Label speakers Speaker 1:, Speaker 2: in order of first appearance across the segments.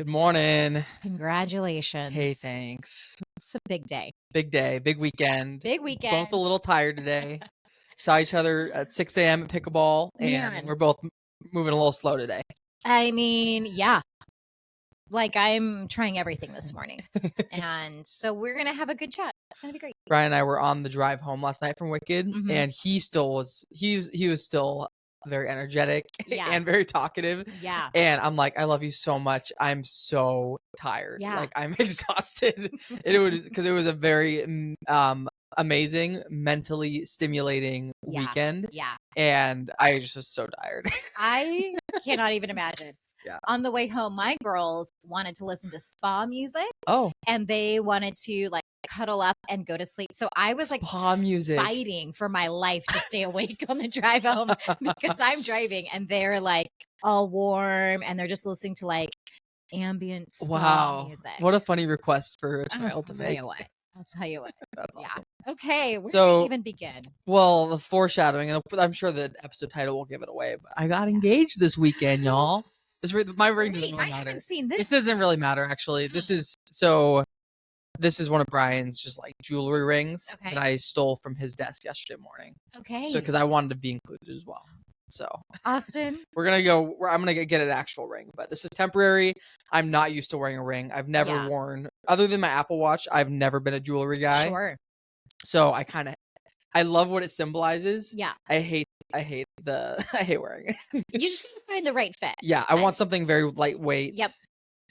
Speaker 1: Good morning.
Speaker 2: Congratulations.
Speaker 1: Hey, thanks.
Speaker 2: It's a big day.
Speaker 1: Big day, big weekend.
Speaker 2: Big weekend.
Speaker 1: Both a little tired today. Saw each other at 6 a.m. at pickleball, and
Speaker 2: Man.
Speaker 1: we're both moving a little slow today.
Speaker 2: I mean, yeah. Like I'm trying everything this morning. And so we're going to have a good chat. It's going to be great.
Speaker 1: Brian and I were on the drive home last night from Wicked,
Speaker 2: Mhm.
Speaker 1: and he was still very energetic
Speaker 2: Yeah.
Speaker 1: and very talkative.
Speaker 2: Yeah.
Speaker 1: And I'm like, I love you so much. I'm so tired.
Speaker 2: Yeah.
Speaker 1: Like I'm exhausted. It was because it was a very amazing, mentally stimulating weekend.
Speaker 2: Yeah.
Speaker 1: And I just was so tired.
Speaker 2: I cannot even imagine.
Speaker 1: Yeah.
Speaker 2: On the way home, my girls wanted to listen to spa music.
Speaker 1: Oh.
Speaker 2: And they wanted to like cuddle up and go to sleep. So I was like
Speaker 1: spa music,
Speaker 2: fighting for my life to stay awake on the drive home because I'm driving and they're like all warm and they're just listening to like ambient spa music.
Speaker 1: What a funny request for a child to make.
Speaker 2: I'll tell you what.
Speaker 1: That's awesome.
Speaker 2: Okay, where do we even begin?
Speaker 1: Well, the foreshadowing, and I'm sure the episode title will give it away, but I got engaged this weekend, y'all. My ring doesn't really matter.
Speaker 2: I haven't seen this.
Speaker 1: This doesn't really matter, actually. This is one of Brian's just like jewelry rings that I stole from his desk yesterday morning.
Speaker 2: Okay.
Speaker 1: So, because I wanted to be included as well. So,
Speaker 2: Austin,
Speaker 1: I'm gonna get an actual ring, but this is temporary. I'm not used to wearing a ring. I've never worn, other than my Apple Watch, I've never been a jewelry guy.
Speaker 2: Sure.
Speaker 1: So I love what it symbolizes.
Speaker 2: Yeah.
Speaker 1: I hate wearing it.
Speaker 2: You just need to find the right fit.
Speaker 1: Yeah, I want something very lightweight.
Speaker 2: Yep.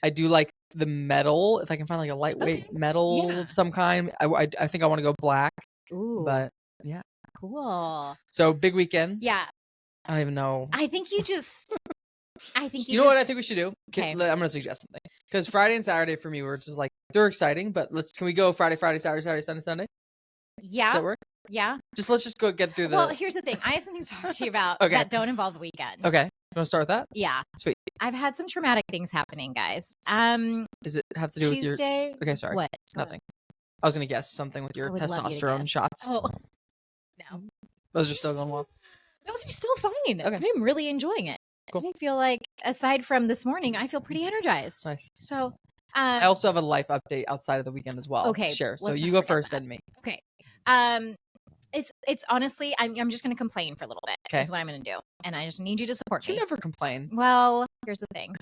Speaker 1: I do like the metal. If I can find like a lightweight metal of some kind, I think I want to go black.
Speaker 2: Ooh.
Speaker 1: But yeah.
Speaker 2: Cool.
Speaker 1: So big weekend.
Speaker 2: Yeah.
Speaker 1: I don't even know.
Speaker 2: I think you just.
Speaker 1: You know what I think we should do?
Speaker 2: Okay.
Speaker 1: I'm gonna suggest something because Friday and Saturday for me were just like they're exciting, but can we go Friday, Saturday, Sunday?
Speaker 2: Yeah.
Speaker 1: Does that work?
Speaker 2: Yeah.
Speaker 1: Let's just go get through the.
Speaker 2: Well, here's the thing. I have something to talk to you about that don't involve the weekend.
Speaker 1: Okay. You want to start with that?
Speaker 2: Yeah.
Speaker 1: Sweet.
Speaker 2: I've had some traumatic things happening, guys.
Speaker 1: Does it have to do with your
Speaker 2: Tuesday?
Speaker 1: Okay, sorry.
Speaker 2: What?
Speaker 1: Nothing. I was gonna guess something with your testosterone shots.
Speaker 2: Oh. No.
Speaker 1: Those are still going well.
Speaker 2: Those are still fine.
Speaker 1: Okay.
Speaker 2: I'm really enjoying it.
Speaker 1: Cool.
Speaker 2: I feel like aside from this morning, I feel pretty energized.
Speaker 1: Nice.
Speaker 2: So
Speaker 1: I also have a life update outside of the weekend as well.
Speaker 2: Okay.
Speaker 1: Sure. So you go first, then me.
Speaker 2: Okay. It's honestly, I'm just going to complain for a little bit.
Speaker 1: Okay.
Speaker 2: Is what I'm going to do. And I just need you to support me.
Speaker 1: You never complain.
Speaker 2: Well, here's the thing.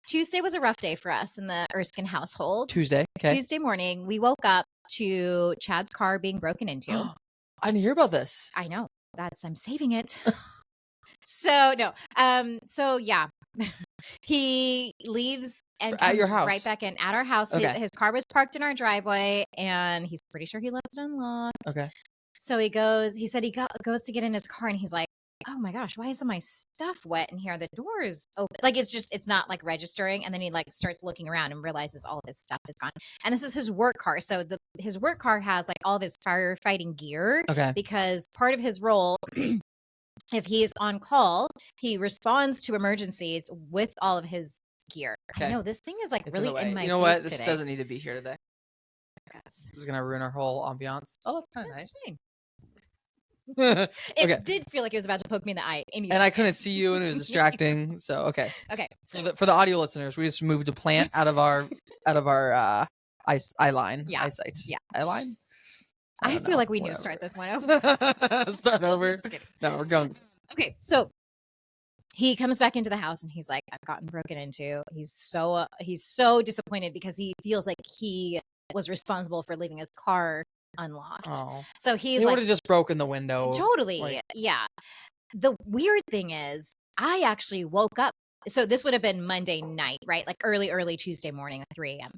Speaker 2: Tuesday was a rough day for us in the Erskine household.
Speaker 1: Tuesday. Okay.
Speaker 2: Tuesday morning, we woke up to Chad's car being broken into.
Speaker 1: I didn't hear about this.
Speaker 2: I know. I'm saving it. So yeah. He leaves and
Speaker 1: at your house.
Speaker 2: right back in at our house.
Speaker 1: Okay.
Speaker 2: His car was parked in our driveway and he's pretty sure he left it unlocked.
Speaker 1: Okay.
Speaker 2: So he said he goes to get in his car and he's like, oh my gosh, why isn't my stuff wet in here? The door's open. Like, it's not like registering. And then he like starts looking around and realizes all of his stuff is gone. And this is his work car. So his work car has like all of his firefighting gear.
Speaker 1: Okay.
Speaker 2: Because part of his role, if he is on call, he responds to emergencies with all of his gear.
Speaker 1: Okay.
Speaker 2: I know this thing is like
Speaker 1: It's
Speaker 2: really
Speaker 1: in the way.
Speaker 2: in my
Speaker 1: You know
Speaker 2: face
Speaker 1: what? This
Speaker 2: today.
Speaker 1: doesn't need to be here today.
Speaker 2: Yes.
Speaker 1: This is gonna ruin our whole ambiance. Oh, that's kind of nice.
Speaker 2: Fine.
Speaker 1: Okay.
Speaker 2: It did feel like it was about to poke me in the eye.
Speaker 1: And I couldn't see you, and it was distracting. So okay.
Speaker 2: Okay.
Speaker 1: So for the audio listeners, we just moved a plant out of our eye line.
Speaker 2: Yeah.
Speaker 1: Eyesight.
Speaker 2: Yeah.
Speaker 1: Eye line.
Speaker 2: I feel like we need to start this one over.
Speaker 1: Start over.
Speaker 2: Just kidding.
Speaker 1: No, we're going.
Speaker 2: Okay, so he comes back into the house and he's like, I've gotten broken into. He's so disappointed because he feels like he was responsible for leaving his car unlocked.
Speaker 1: Oh.
Speaker 2: So he's
Speaker 1: He
Speaker 2: like,
Speaker 1: would have just broken the window.
Speaker 2: Totally. Yeah. The weird thing is I actually woke up. So this would have been Monday night, right? Like early Tuesday morning at 3 a.m.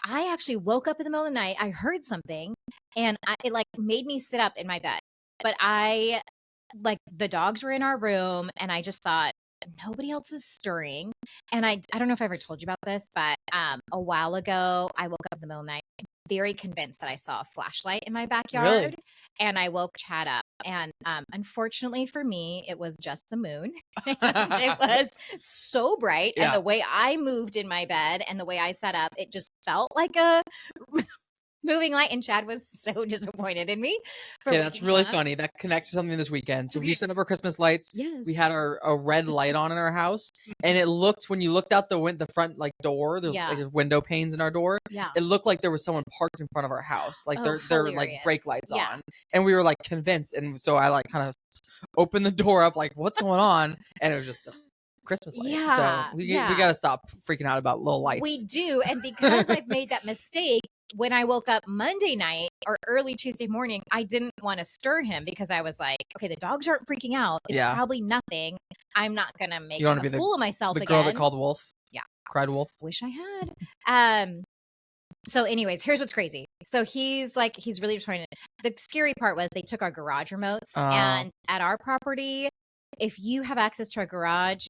Speaker 2: I actually woke up in the middle of the night. I heard something and it like made me sit up in my bed. But the dogs were in our room and I just thought nobody else is stirring. And I don't know if I ever told you about this, but a while ago I woke up in the middle of the night very convinced that I saw a flashlight in my backyard.
Speaker 1: Really?
Speaker 2: And I woke Chad up. And unfortunately for me, it was just the moon. It was so bright.
Speaker 1: Yeah.
Speaker 2: And the way I moved in my bed and the way I sat up, it just felt like a moving light, and Chad was so disappointed in me.
Speaker 1: Okay, that's really funny. That connects to something this weekend. So we set up our Christmas lights.
Speaker 2: Yes.
Speaker 1: We had a red light on in our house, and it looked, when you looked out the front like door, there's like window panes in our door.
Speaker 2: Yeah.
Speaker 1: It looked like there was someone parked in front of our house, like they're like brake lights on, and we were like convinced. And so I like kind of opened the door up, like, what's going on? And it was just the Christmas light.
Speaker 2: Yeah.
Speaker 1: So we got to stop freaking out about little lights.
Speaker 2: We do, and because I've made that mistake. When I woke up Monday night or early Tuesday morning, I didn't want to stir him because I was like, okay, the dogs aren't freaking out. It's probably nothing. I'm not going to make a fool of myself again.
Speaker 1: The girl that called Wolf?
Speaker 2: Yeah.
Speaker 1: Cried Wolf?
Speaker 2: Wish I had. So anyways, here's what's crazy. So he's really disappointed. The scary part was they took our garage remotes. And at our property, if you have access to our garage,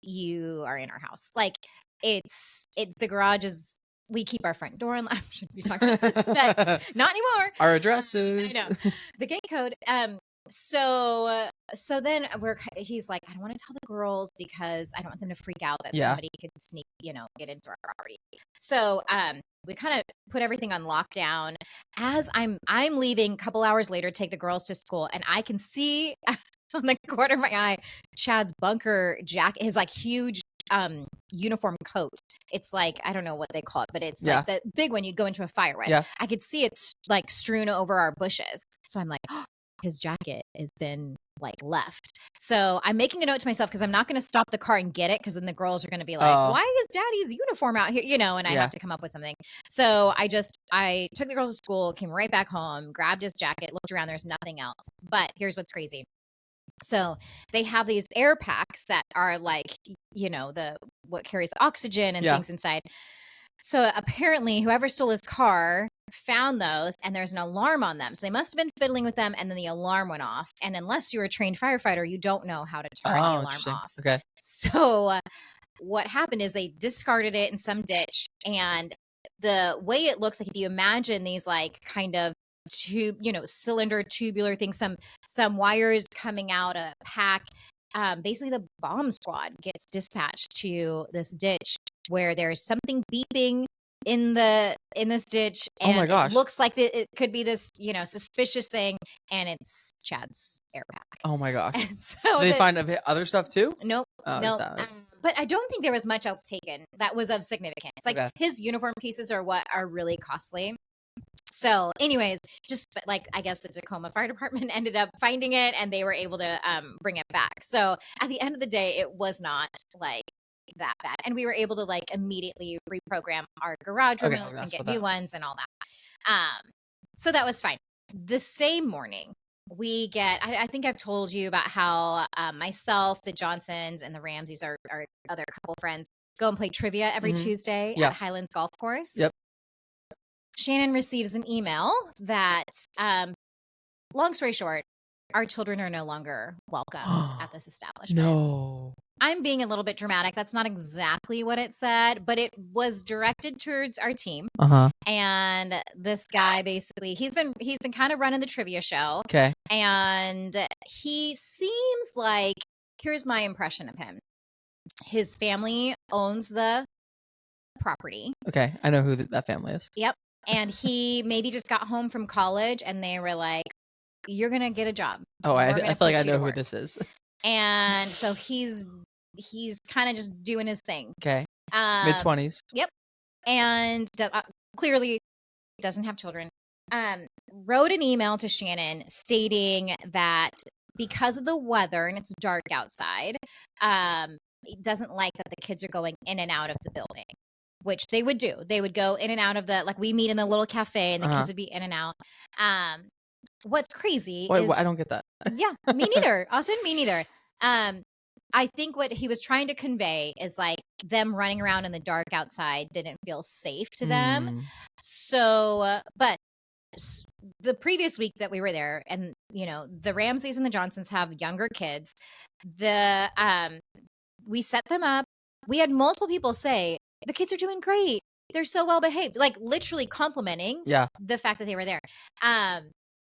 Speaker 2: you are in our house. Like it's the garage is... We keep our front door unlocked. I shouldn't be talking about this, but not anymore.
Speaker 1: Our addresses.
Speaker 2: I know. The gate code. So then he's like, I don't want to tell the girls because I don't want them to freak out that somebody could sneak, get into our property. So we kind of put everything on lockdown. As I'm leaving a couple hours later, take the girls to school, and I can see on the corner of my eye, Chad's bunker jacket, his like huge uniform coat. It's like, I don't know what they call it, but it's like the big one you'd go into a fire with. Yeah. I could see it like strewn over our bushes. So I'm like, oh, his jacket has been like left. So I'm making a note to myself because I'm not going to stop the car and get it because then the girls are going to be like, why is Daddy's uniform out here? And I have to come up with something. So I took the girls to school, came right back home, grabbed his jacket, looked around. There's nothing else. But here's what's crazy. So they have these air packs that are like, what carries oxygen and things inside. So apparently whoever stole his car found those and there's an alarm on them. So they must have been fiddling with them and then the alarm went off. And unless you're a trained firefighter, you don't know how to turn the alarm off.
Speaker 1: Okay.
Speaker 2: So what happened is they discarded it in some ditch. And the way it looks like, if you imagine these like kind of tube, cylinder tubular things, some wires coming out a pack. Basically the bomb squad gets dispatched to this ditch where there's something beeping in this ditch. And
Speaker 1: oh my gosh.
Speaker 2: It looks like it could be this, suspicious thing. And it's Chad's air pack.
Speaker 1: Oh my gosh.
Speaker 2: And so
Speaker 1: did they find other stuff too?
Speaker 2: Nope. No. But I don't think there was much else taken that was of significance. Like his uniform pieces are what are really costly. So anyways, I guess the Tacoma Fire Department ended up finding it and they were able to bring it back. So at the end of the day, it was not like that bad. And we were able to like immediately reprogram our garage remotes and get new ones and all that. So that was fine. The same morning, we get, I think I've told you about how myself, the Johnsons, and the Ramseys, our other couple friends, go and play trivia every Tuesday at Highlands Golf Course.
Speaker 1: Yep.
Speaker 2: Shannon receives an email that, long story short, our children are no longer welcomed at this establishment.
Speaker 1: No.
Speaker 2: I'm being a little bit dramatic. That's not exactly what it said, but it was directed towards our team. And this guy, basically, he's been kind of running the trivia show.
Speaker 1: Okay.
Speaker 2: And he seems like, here's my impression of him. His family owns the property.
Speaker 1: Okay. I know who that family is.
Speaker 2: Yep. And he maybe just got home from college and they were like, you're going to get a job.
Speaker 1: Oh, I feel like I know who this is.
Speaker 2: And so he's kind of just doing his thing.
Speaker 1: Okay. Mid-20s.
Speaker 2: Yep. And clearly doesn't have children. Wrote an email to Shannon stating that because of the weather and it's dark outside, he doesn't like that the kids are going in and out of the building. Which they would do. They would go in and out of like we meet in the little cafe and the kids would be in and out. What's crazy is...
Speaker 1: I don't get that.
Speaker 2: Yeah, me neither. Austin, me neither. I think what he was trying to convey is like them running around in the dark outside didn't feel safe to them. So, but the previous week that we were there and, the Ramseys and the Johnsons have younger kids. We set them up. We had multiple people say, the kids are doing great. They're so well behaved, like literally complimenting the fact that they were there.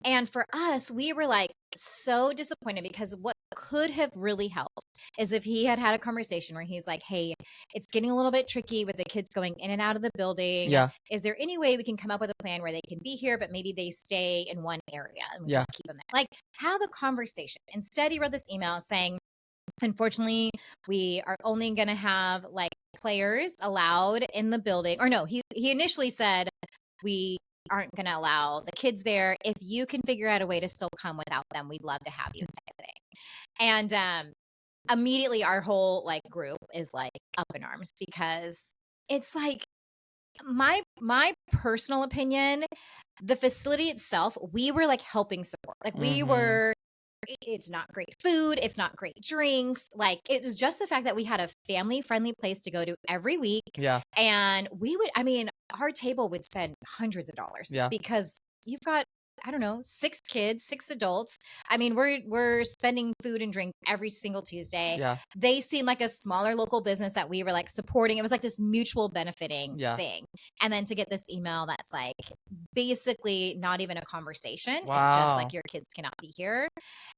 Speaker 2: And for us, we were like so disappointed because what could have really helped is if he had a conversation where he's like, hey, it's getting a little bit tricky with the kids going in and out of the building.
Speaker 1: Yeah.
Speaker 2: Is there any way we can come up with a plan where they can be here, but maybe they stay in one area and we'll just keep them there? Like, have a conversation. Instead, he wrote this email saying, unfortunately, we are only going to have like players allowed in the building. Or no, he initially said we aren't going to allow the kids there. If you can figure out a way to still come without them, we'd love to have you type of thing. And immediately our whole like group is like up in arms because it's like my personal opinion, the facility itself, we were like helping support. Like we were, it's not great food, it's not great drinks. Like it was just the fact that we had a family friendly place to go to every week.
Speaker 1: Yeah.
Speaker 2: And we would, I mean, our table would spend hundreds of dollars because you've got, I don't know, 6 kids, 6 adults. I mean, we're spending food and drink every single Tuesday.
Speaker 1: Yeah.
Speaker 2: They seemed like a smaller local business that we were like supporting. It was like this mutual benefiting thing. And then to get this email that's like basically not even a conversation.
Speaker 1: Wow.
Speaker 2: It's just like your kids cannot be here.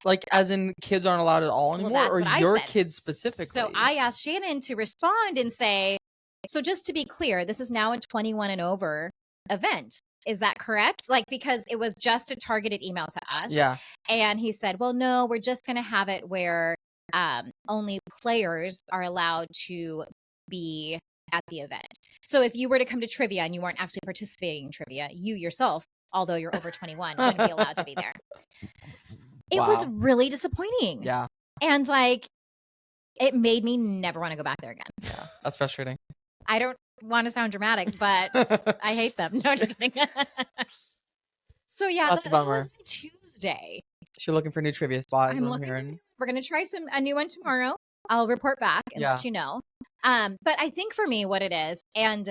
Speaker 1: Like as in kids aren't allowed at all anymore, or your kids specifically?
Speaker 2: So I asked Shannon to respond and say, so just to be clear, this is now a 21 and over event. Is that correct? Like, because it was just a targeted email to us.
Speaker 1: Yeah.
Speaker 2: And he said, well, no, we're just going to have it where only players are allowed to be at the event. So if you were to come to trivia and you weren't actually participating in trivia, you yourself, although you're over 21, wouldn't be allowed to be there. It was really disappointing.
Speaker 1: Yeah.
Speaker 2: And like, it made me never want to go back there again.
Speaker 1: Yeah. That's frustrating.
Speaker 2: I don't want to sound dramatic, but I hate them. No, just kidding. So yeah,
Speaker 1: that's a bummer.
Speaker 2: That was my Tuesday.
Speaker 1: So you're looking for a new trivia spot.
Speaker 2: I'm looking. We're gonna try a new one tomorrow. I'll report back and let you know. But I think for me, what it is, and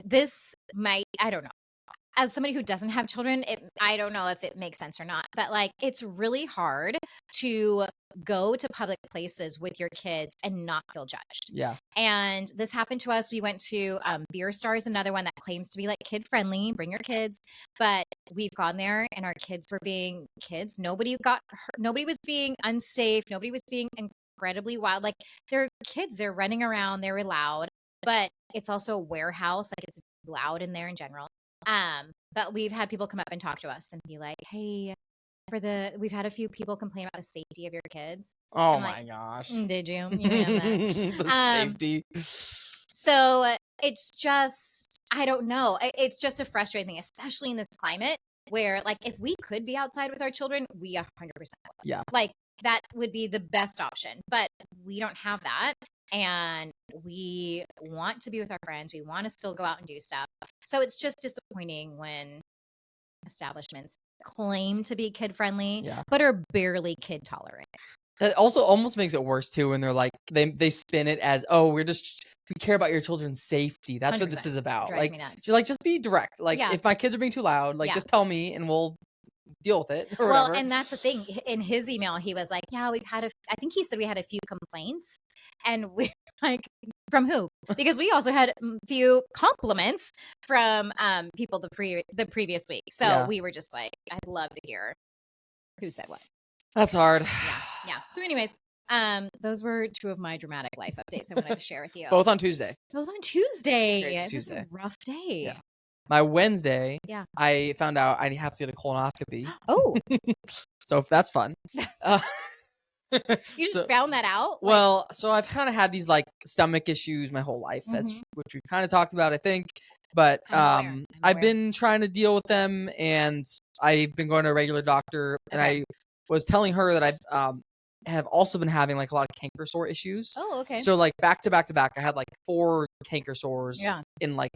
Speaker 2: this might, I don't know. As somebody who doesn't have children, I don't know if it makes sense or not, but like it's really hard to go to public places with your kids and not feel judged.
Speaker 1: Yeah.
Speaker 2: And this happened to us. We went to Beer Stars, another one that claims to be like kid friendly, bring your kids. But we've gone there and our kids were being kids. Nobody got hurt. Nobody was being unsafe. Nobody was being incredibly wild. Like they're kids, they're running around, they were loud, but it's also a warehouse. Like it's loud in there in general. But we've had people come up and talk to us and be like, hey, we've had a few people complain about the safety of your kids.
Speaker 1: Oh my gosh.
Speaker 2: Did you? The
Speaker 1: safety.
Speaker 2: So it's just, I don't know. It's just a frustrating thing, especially in this climate where like, if we could be outside with our children, we 100% would.
Speaker 1: Yeah.
Speaker 2: Like that would be the best option, but we don't have that. And we want to be with our friends. We want to still go out and do stuff. So it's just disappointing when establishments claim to be kid friendly, but are barely kid tolerant.
Speaker 1: It also almost makes it worse too when they're like they spin it as, oh, we care about your children's safety. That's what this is about. Like you're like, just be direct. Like if my kids are being too loud, like just tell me and we'll deal with it. Or whatever.
Speaker 2: And that's the thing. In his email, he was like, yeah, I think he said we had a few complaints, and we're like, from who? Because we also had a few compliments from people the previous week. So we were just like, I'd love to hear who said what.
Speaker 1: That's hard.
Speaker 2: Yeah. So anyways, those were 2 of my dramatic life updates I wanted to share with you.
Speaker 1: Both on Tuesday.
Speaker 2: It was a rough day.
Speaker 1: Yeah. My Wednesday, I found out I have to get a colonoscopy.
Speaker 2: Oh.
Speaker 1: So that's fun.
Speaker 2: You just found that out?
Speaker 1: Well, so I've kind of had these like stomach issues my whole life, which we kind of talked about, I think. But I've been trying to deal with them, and I've been going to a regular doctor, and I was telling her that I have also been having like a lot of canker sore issues.
Speaker 2: Oh, okay.
Speaker 1: So like back to back to back, I had like 4 canker sores in like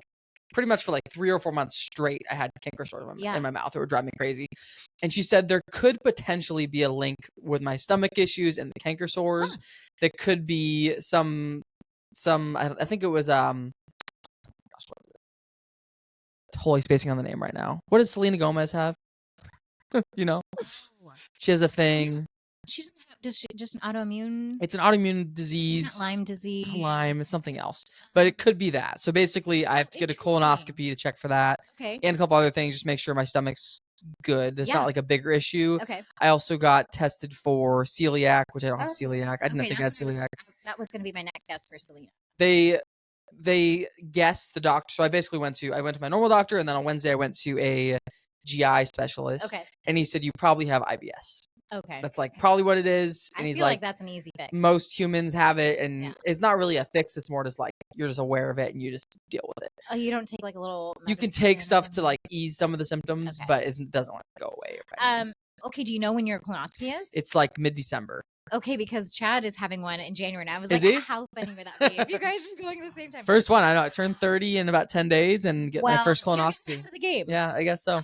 Speaker 1: pretty much for like 3 or 4 months straight. I had canker sores in my mouth. It would drive me crazy. And she said there could potentially be a link with my stomach issues and the canker sores. That could be some I think it was gosh, what was it? Totally spacing on the name right now. What does Selena Gomez have? You know, she has a thing.
Speaker 2: just an autoimmune?
Speaker 1: It's an autoimmune disease.
Speaker 2: It's not Lyme disease.
Speaker 1: Lyme. It's something else, but it could be that. So basically, I have to get a colonoscopy to check for that.
Speaker 2: Okay.
Speaker 1: And a couple other things, just make sure my stomach's good. It's not like a bigger issue.
Speaker 2: Okay.
Speaker 1: I also got tested for celiac, which I don't have celiac. I didn't think I had celiac.
Speaker 2: That was going to be my next test for Selena.
Speaker 1: They guessed the doctor. So I basically went to my normal doctor, and then on Wednesday I went to a GI specialist.
Speaker 2: Okay.
Speaker 1: And he said, you probably have IBS.
Speaker 2: Okay.
Speaker 1: That's like probably what it is. And
Speaker 2: I
Speaker 1: he's
Speaker 2: feel like that's an easy fix.
Speaker 1: Most humans have it, and it's not really a fix. It's more just like you're just aware of it and you just deal with it.
Speaker 2: Oh, you don't take like a little.
Speaker 1: You can take stuff to like ease some of the symptoms, but it doesn't go away.
Speaker 2: Okay. Do you know when your colonoscopy is?
Speaker 1: It's like mid-December.
Speaker 2: Okay, because Chad is having one in January, and I was like, how funny would that be if you guys are going at the same time?
Speaker 1: First one, I know. I turned 30 in about 10 days and get my first colonoscopy.
Speaker 2: Out of the game.
Speaker 1: Yeah, I guess so.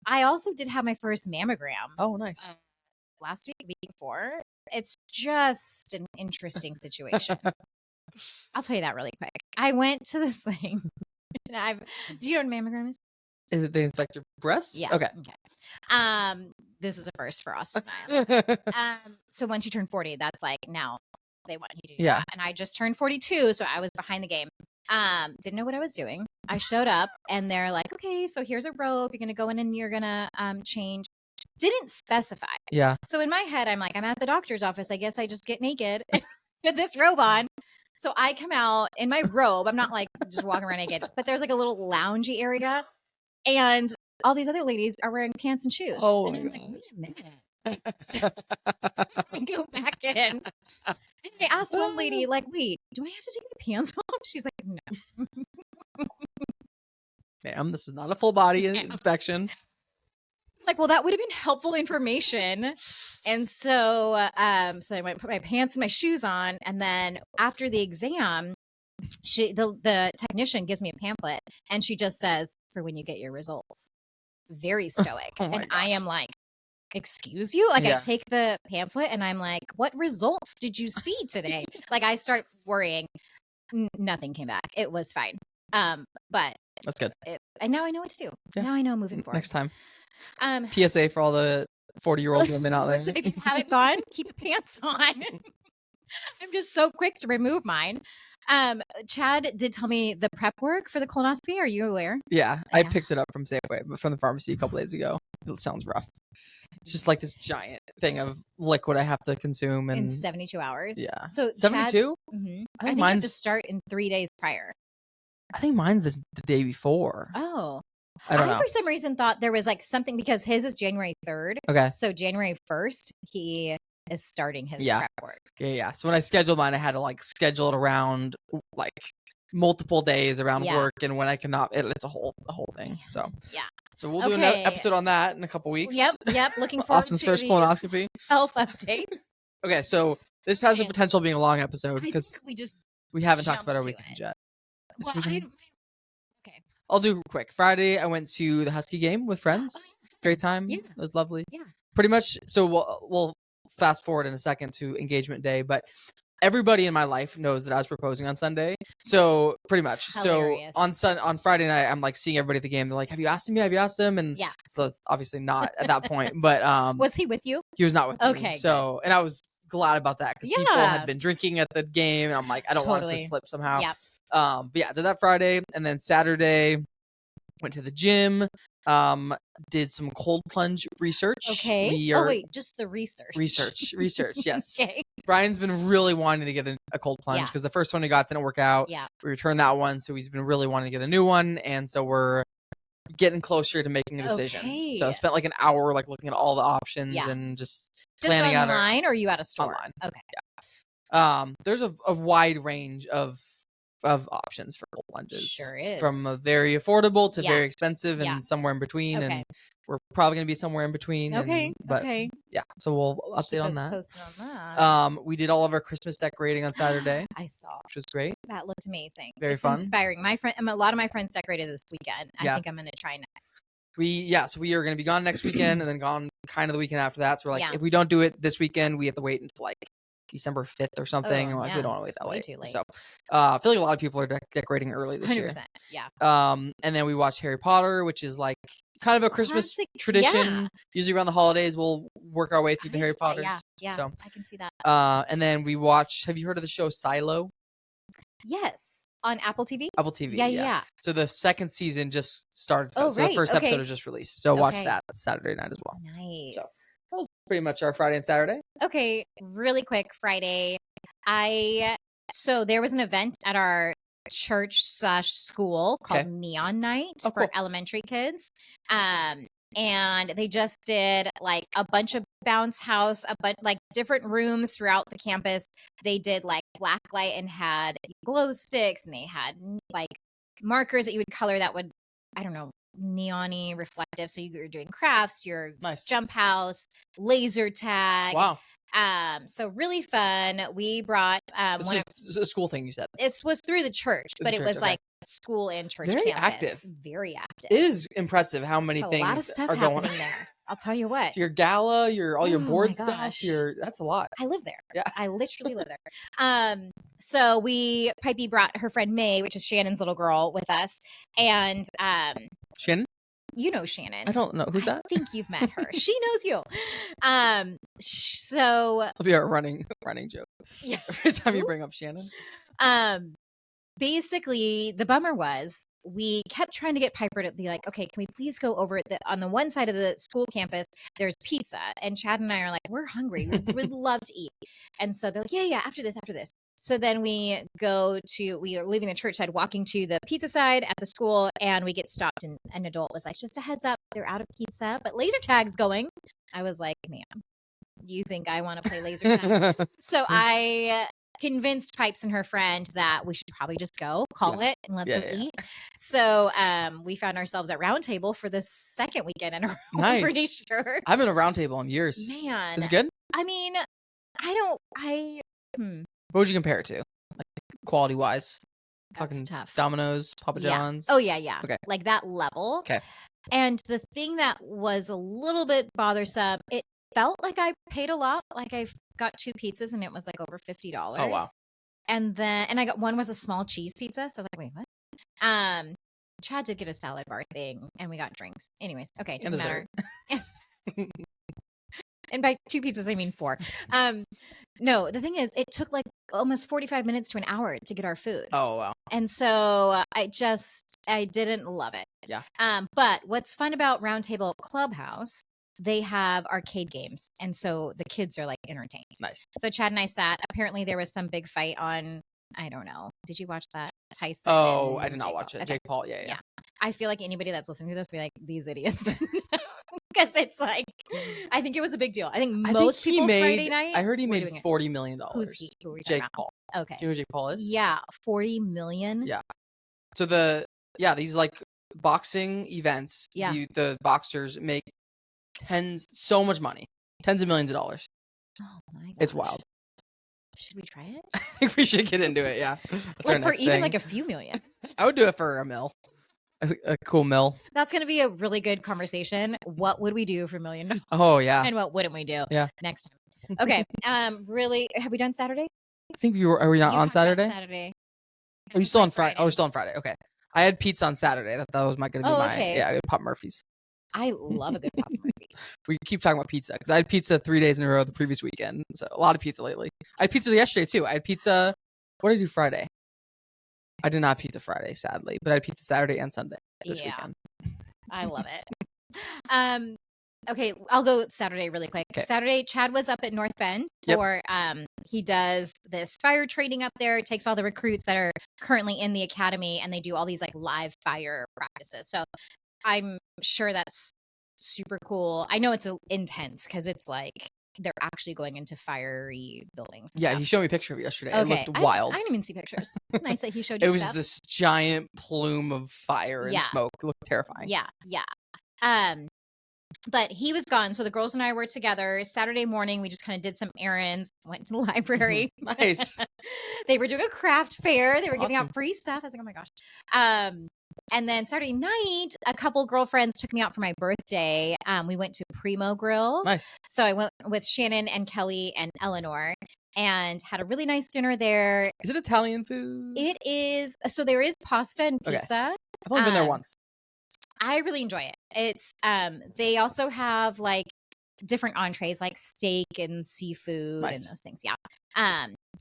Speaker 2: I also did have my first mammogram.
Speaker 1: Oh, nice.
Speaker 2: Last week before. It's just an interesting situation. I'll tell you that really quick. I went to this thing. And do you know what a mammogram is?
Speaker 1: Is it they inspect your breasts?
Speaker 2: Yeah.
Speaker 1: Okay.
Speaker 2: This is a first for Austin so once you turn 40, that's like now they want you to do that. And I just turned 42, so I was behind the game. Didn't know what I was doing. I showed up and they're like, okay, so here's a robe. You're gonna go in and you're gonna change. Didn't specify.
Speaker 1: Yeah.
Speaker 2: So in my head, I'm like, I'm at the doctor's office. I guess I just get naked, get this robe on. So I come out in my robe. I'm not like just walking around naked, but there's like a little loungy area. And all these other ladies are wearing pants and shoes.
Speaker 1: Oh,
Speaker 2: and I'm like, wait a minute. So I go back in. And I asked one lady, like, wait, do I have to take my pants off? She's like, no.
Speaker 1: Ma'am, this is not a full body inspection.
Speaker 2: It's like, well, that would have been helpful information. And so so I went put my pants and my shoes on. And then after the exam, the technician gives me a pamphlet and she just says, for when you get your results. It's very stoic. And gosh. I am like, excuse you? Like I take the pamphlet and I'm like, what results did you see today? Like I start worrying. Nothing came back. It was fine. But
Speaker 1: that's good.
Speaker 2: And now I know what to do. Yeah. Now I know moving forward.
Speaker 1: Next time. PSA for all the 40-year-old women out there.
Speaker 2: Listen, if you haven't gone, keep your pants on. I'm just so quick to remove mine. Chad did tell me the prep work for the colonoscopy. Are you aware?
Speaker 1: Yeah, I picked it up from Safeway, but from the pharmacy a couple days ago. It sounds rough. It's just like this giant thing of liquid I have to consume in
Speaker 2: 72 hours.
Speaker 1: Yeah.
Speaker 2: So
Speaker 1: 72?
Speaker 2: I think mine's you have to start in 3 days prior.
Speaker 1: I think mine's the day before.
Speaker 2: Oh.
Speaker 1: I don't know.
Speaker 2: For some reason thought there was like something because his is January 3rd.
Speaker 1: Okay.
Speaker 2: So January 1st, he is starting his prep work.
Speaker 1: Yeah. So when I scheduled mine, I had to like schedule it around like multiple days around work, and when I cannot, it's a whole thing. So So we'll do an episode on that in a couple weeks.
Speaker 2: Yep. Looking forward
Speaker 1: Austin's first colonoscopy.
Speaker 2: Health updates.
Speaker 1: Okay, so this has the potential of being a long episode because we haven't talked about our weekend yet.
Speaker 2: Well,
Speaker 1: I'll do quick. Friday, I went to the Husky game with friends. Great time. Yeah. It was lovely.
Speaker 2: Yeah.
Speaker 1: Pretty much. So we'll fast forward in a second to engagement day, but everybody in my life knows that I was proposing on Sunday. So pretty much.
Speaker 2: Hilarious.
Speaker 1: So on Friday night, I'm like seeing everybody at the game. They're like, "Have you asked him? Have you asked him?" And so it's obviously not at that point. But
Speaker 2: was he with you?
Speaker 1: He was not with me.
Speaker 2: Okay.
Speaker 1: So and I was glad about that because people had been drinking at the game, and I'm like, I don't want it to slip somehow.
Speaker 2: Yep.
Speaker 1: But yeah, did that Friday, and then Saturday went to the gym. Did some cold plunge research.
Speaker 2: Okay. Just the research.
Speaker 1: Research. Yes.
Speaker 2: Okay.
Speaker 1: Brian's been really wanting to get a cold plunge because the first one he got didn't work out.
Speaker 2: Yeah.
Speaker 1: We returned that one, so he's been really wanting to get a new one, and so we're getting closer to making a decision.
Speaker 2: Okay.
Speaker 1: So I spent like an hour like looking at all the options and just planning out.
Speaker 2: Just online, or are you at a store?
Speaker 1: Online.
Speaker 2: Okay.
Speaker 1: Yeah. There's a wide range of options for cold plunges.
Speaker 2: Sure is.
Speaker 1: From very affordable to very expensive and somewhere in between.
Speaker 2: Okay.
Speaker 1: And we're probably going to be somewhere in between.
Speaker 2: Okay.
Speaker 1: But yeah, so we'll update on that.
Speaker 2: Posted on that.
Speaker 1: We did all of our Christmas decorating on Saturday.
Speaker 2: I saw.
Speaker 1: Which was great.
Speaker 2: That looked amazing.
Speaker 1: Very fun.
Speaker 2: Inspiring. A lot of my friends decorated this weekend. I think I'm going to try next.
Speaker 1: So we are going to be gone next weekend and then gone kind of the weekend after that. So we're like, if we don't do it this weekend, we have to wait until like December 5th or something. And we don't want to wait that late.
Speaker 2: Too late.
Speaker 1: So I feel like a lot of people are decorating early this
Speaker 2: 100%,
Speaker 1: year.
Speaker 2: Yeah.
Speaker 1: And then we watched Harry Potter, which is like kind of a Christmas tradition. Usually around the holidays, we'll work our way through the Harry Potters.
Speaker 2: Yeah, so, I can see that.
Speaker 1: And then we watched. Have you heard of the show Silo?
Speaker 2: Yes, on Apple TV.
Speaker 1: Apple TV.
Speaker 2: Yeah.
Speaker 1: So the second season just started. So the first episode was just released. So watch that Saturday night as well.
Speaker 2: Nice.
Speaker 1: So that was pretty much our Friday and Saturday.
Speaker 2: Okay, really quick Friday. So there was an event at our church/school called Neon Night for elementary kids. And they just did like a bunch of bounce house, like different rooms throughout the campus. They did like black light and had glow sticks, and they had like markers that you would color that would, I don't know, neon-y reflective. So you were doing crafts, your jump house, laser tag.
Speaker 1: Wow.
Speaker 2: So really fun. We brought
Speaker 1: this is a school thing, you said.
Speaker 2: This was through the church, but it was like school and church
Speaker 1: Very
Speaker 2: campus. Very active.
Speaker 1: It is impressive how many things
Speaker 2: a lot of stuff
Speaker 1: are going on
Speaker 2: there. I'll tell you what.
Speaker 1: Your gala, all your board stuff, that's a lot.
Speaker 2: I live there.
Speaker 1: Yeah.
Speaker 2: I literally live there. So Pipey brought her friend May, which is Shannon's little girl, with us. And
Speaker 1: Shannon?
Speaker 2: You know Shannon.
Speaker 1: I don't know. Who's that?
Speaker 2: I think you've met her. She knows you. So
Speaker 1: it'll be a running joke.
Speaker 2: Yeah.
Speaker 1: Every time you bring up Shannon.
Speaker 2: Basically, the bummer was we kept trying to get Piper to be like, okay, can we please go over on the one side of the school campus, there's pizza. And Chad and I are like, we're hungry. We would love to eat. And so they're like, yeah, after this. So then we are leaving the church side, walking to the pizza side at the school, and we get stopped, and an adult was like, just a heads up, they're out of pizza, but laser tag's going. I was like, ma'am, you think I want to play laser tag? So I convinced Pipes and her friend that we should probably just call it, and let's go eat. So we found ourselves at Round Table for the second weekend in a row.
Speaker 1: Nice.
Speaker 2: I'm pretty sure.
Speaker 1: I haven't been to Round Table in years.
Speaker 2: Man.
Speaker 1: Is it good?
Speaker 2: I mean,
Speaker 1: What would you compare it to? Like quality wise?
Speaker 2: That's tough.
Speaker 1: Domino's, Papa John's?
Speaker 2: Oh, yeah.
Speaker 1: Okay.
Speaker 2: Like that level.
Speaker 1: Okay.
Speaker 2: And the thing that was a little bit bothersome, it felt like I paid a lot. Like I got 2 pizzas and it was like over $50.
Speaker 1: Oh, wow.
Speaker 2: And I got one was a small cheese pizza. So I was like, wait, what? Chad did get a salad bar thing and we got drinks. Anyways, okay, doesn't matter. And by 2 pizzas, I mean 4. No, the thing is, it took like almost 45 minutes to an hour to get our food.
Speaker 1: Oh, wow.
Speaker 2: And so I didn't love it.
Speaker 1: Yeah.
Speaker 2: But what's fun about Round Table Clubhouse, they have arcade games. And so the kids are like entertained.
Speaker 1: Nice.
Speaker 2: So Chad and I sat. Apparently there was some big fight on, I don't know. Did you watch that? Tyson?
Speaker 1: Oh, I did not watch it. Okay. Jake Paul. Yeah.
Speaker 2: I feel like anybody that's listening to this will be like, these idiots. Because it's like, I think it was a big deal. I think most people Friday night.
Speaker 1: I heard he made $40 million.
Speaker 2: Who's he? Who are we
Speaker 1: Jake
Speaker 2: talking
Speaker 1: Paul.
Speaker 2: About? Okay.
Speaker 1: Do you know who Jake Paul is?
Speaker 2: Yeah, $40 million.
Speaker 1: Yeah. So these like boxing events.
Speaker 2: Yeah.
Speaker 1: The boxers make so much money, tens of millions of dollars.
Speaker 2: Oh my gosh.
Speaker 1: It's wild.
Speaker 2: Should we try it?
Speaker 1: I think we should get into it. Yeah.
Speaker 2: That's like for even like a few million.
Speaker 1: I would do it for a mil. A cool mill.
Speaker 2: That's going to be a really good conversation. What would we do for $1 million?
Speaker 1: Oh, yeah.
Speaker 2: And what wouldn't we do?
Speaker 1: Yeah.
Speaker 2: Next time. Okay. Really, have we done Saturday?
Speaker 1: I think are we not on Saturday?
Speaker 2: Saturday.
Speaker 1: Are you still on Friday? Oh, we're still on Friday. Okay. I had pizza on Saturday. That was going to be I had Pop Murphy's.
Speaker 2: I love a good Pop Murphy's.
Speaker 1: We keep talking about pizza because I had pizza 3 days in a row the previous weekend. So a lot of pizza lately. I had pizza yesterday too. I had pizza. What did I do Friday? I did not have pizza Friday, sadly, but I had pizza Saturday and Sunday this weekend.
Speaker 2: I love it. Okay, I'll go Saturday really quick.
Speaker 1: Okay.
Speaker 2: Saturday, Chad was up at North Bend for he does this fire training up there. Takes all the recruits that are currently in the academy, and they do all these like live fire practices. So I'm sure that's super cool. I know it's intense because it's like they're actually going into fiery buildings.
Speaker 1: Yeah, he showed me a picture of it yesterday. Okay. It looked wild.
Speaker 2: I didn't even see pictures. It's nice that he showed you
Speaker 1: It was
Speaker 2: stuff.
Speaker 1: this giant plume of fire and smoke. It looked terrifying.
Speaker 2: Yeah. But he was gone, so the girls and I were together. Saturday morning, we just kind of did some errands, went to the library.
Speaker 1: Nice.
Speaker 2: They were doing a craft fair. They were giving out free stuff. I was like, oh my gosh. And then Saturday night, a couple girlfriends took me out for my birthday. We went to Primo Grill.
Speaker 1: Nice.
Speaker 2: So I went with Shannon and Kelly and Eleanor and had a really nice dinner there.
Speaker 1: Is it Italian food?
Speaker 2: It is. So there is pasta and pizza.
Speaker 1: Okay. I've only been there once.
Speaker 2: I really enjoy it. It's they also have like different entrees like steak and seafood and those things. Yeah.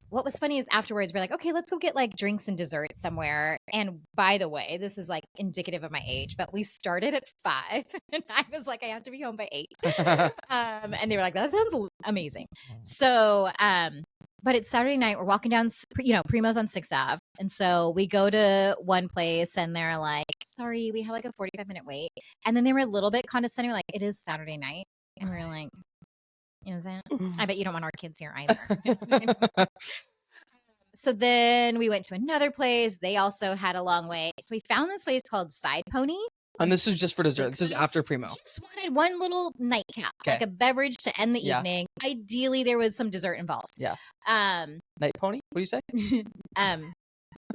Speaker 2: What was funny is afterwards we're like, okay, let's go get like drinks and desserts somewhere. And by the way, this is like indicative of my age, but we started at 5 and I was like, I have to be home by 8. And they were like, that sounds amazing. So, but it's Saturday night. We're walking down, Primo's on 6th Ave. And so we go to one place and they're like, sorry, we have like a 45-minute wait. And then they were a little bit condescending. Like, it is Saturday night. And we were like, is it? I bet you don't want our kids here either. So then we went to another place. They also had a long wait. So we found this place called Side Pony.
Speaker 1: And this was just for dessert. This was after Primo.
Speaker 2: Just wanted one little nightcap, like a beverage to end the evening. Ideally, there was some dessert involved.
Speaker 1: Yeah. Night Pony? What do you say?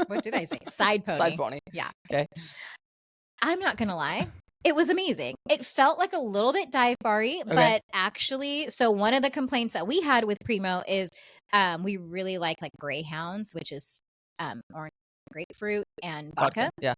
Speaker 2: What did I say? Side Pony.
Speaker 1: Side Pony.
Speaker 2: Yeah.
Speaker 1: Okay.
Speaker 2: I'm not going to lie. It was amazing. It felt like a little bit dive bar-y, but actually, so one of the complaints that we had with Primo is we really like Greyhounds, which is orange, grapefruit, and vodka.
Speaker 1: Yeah.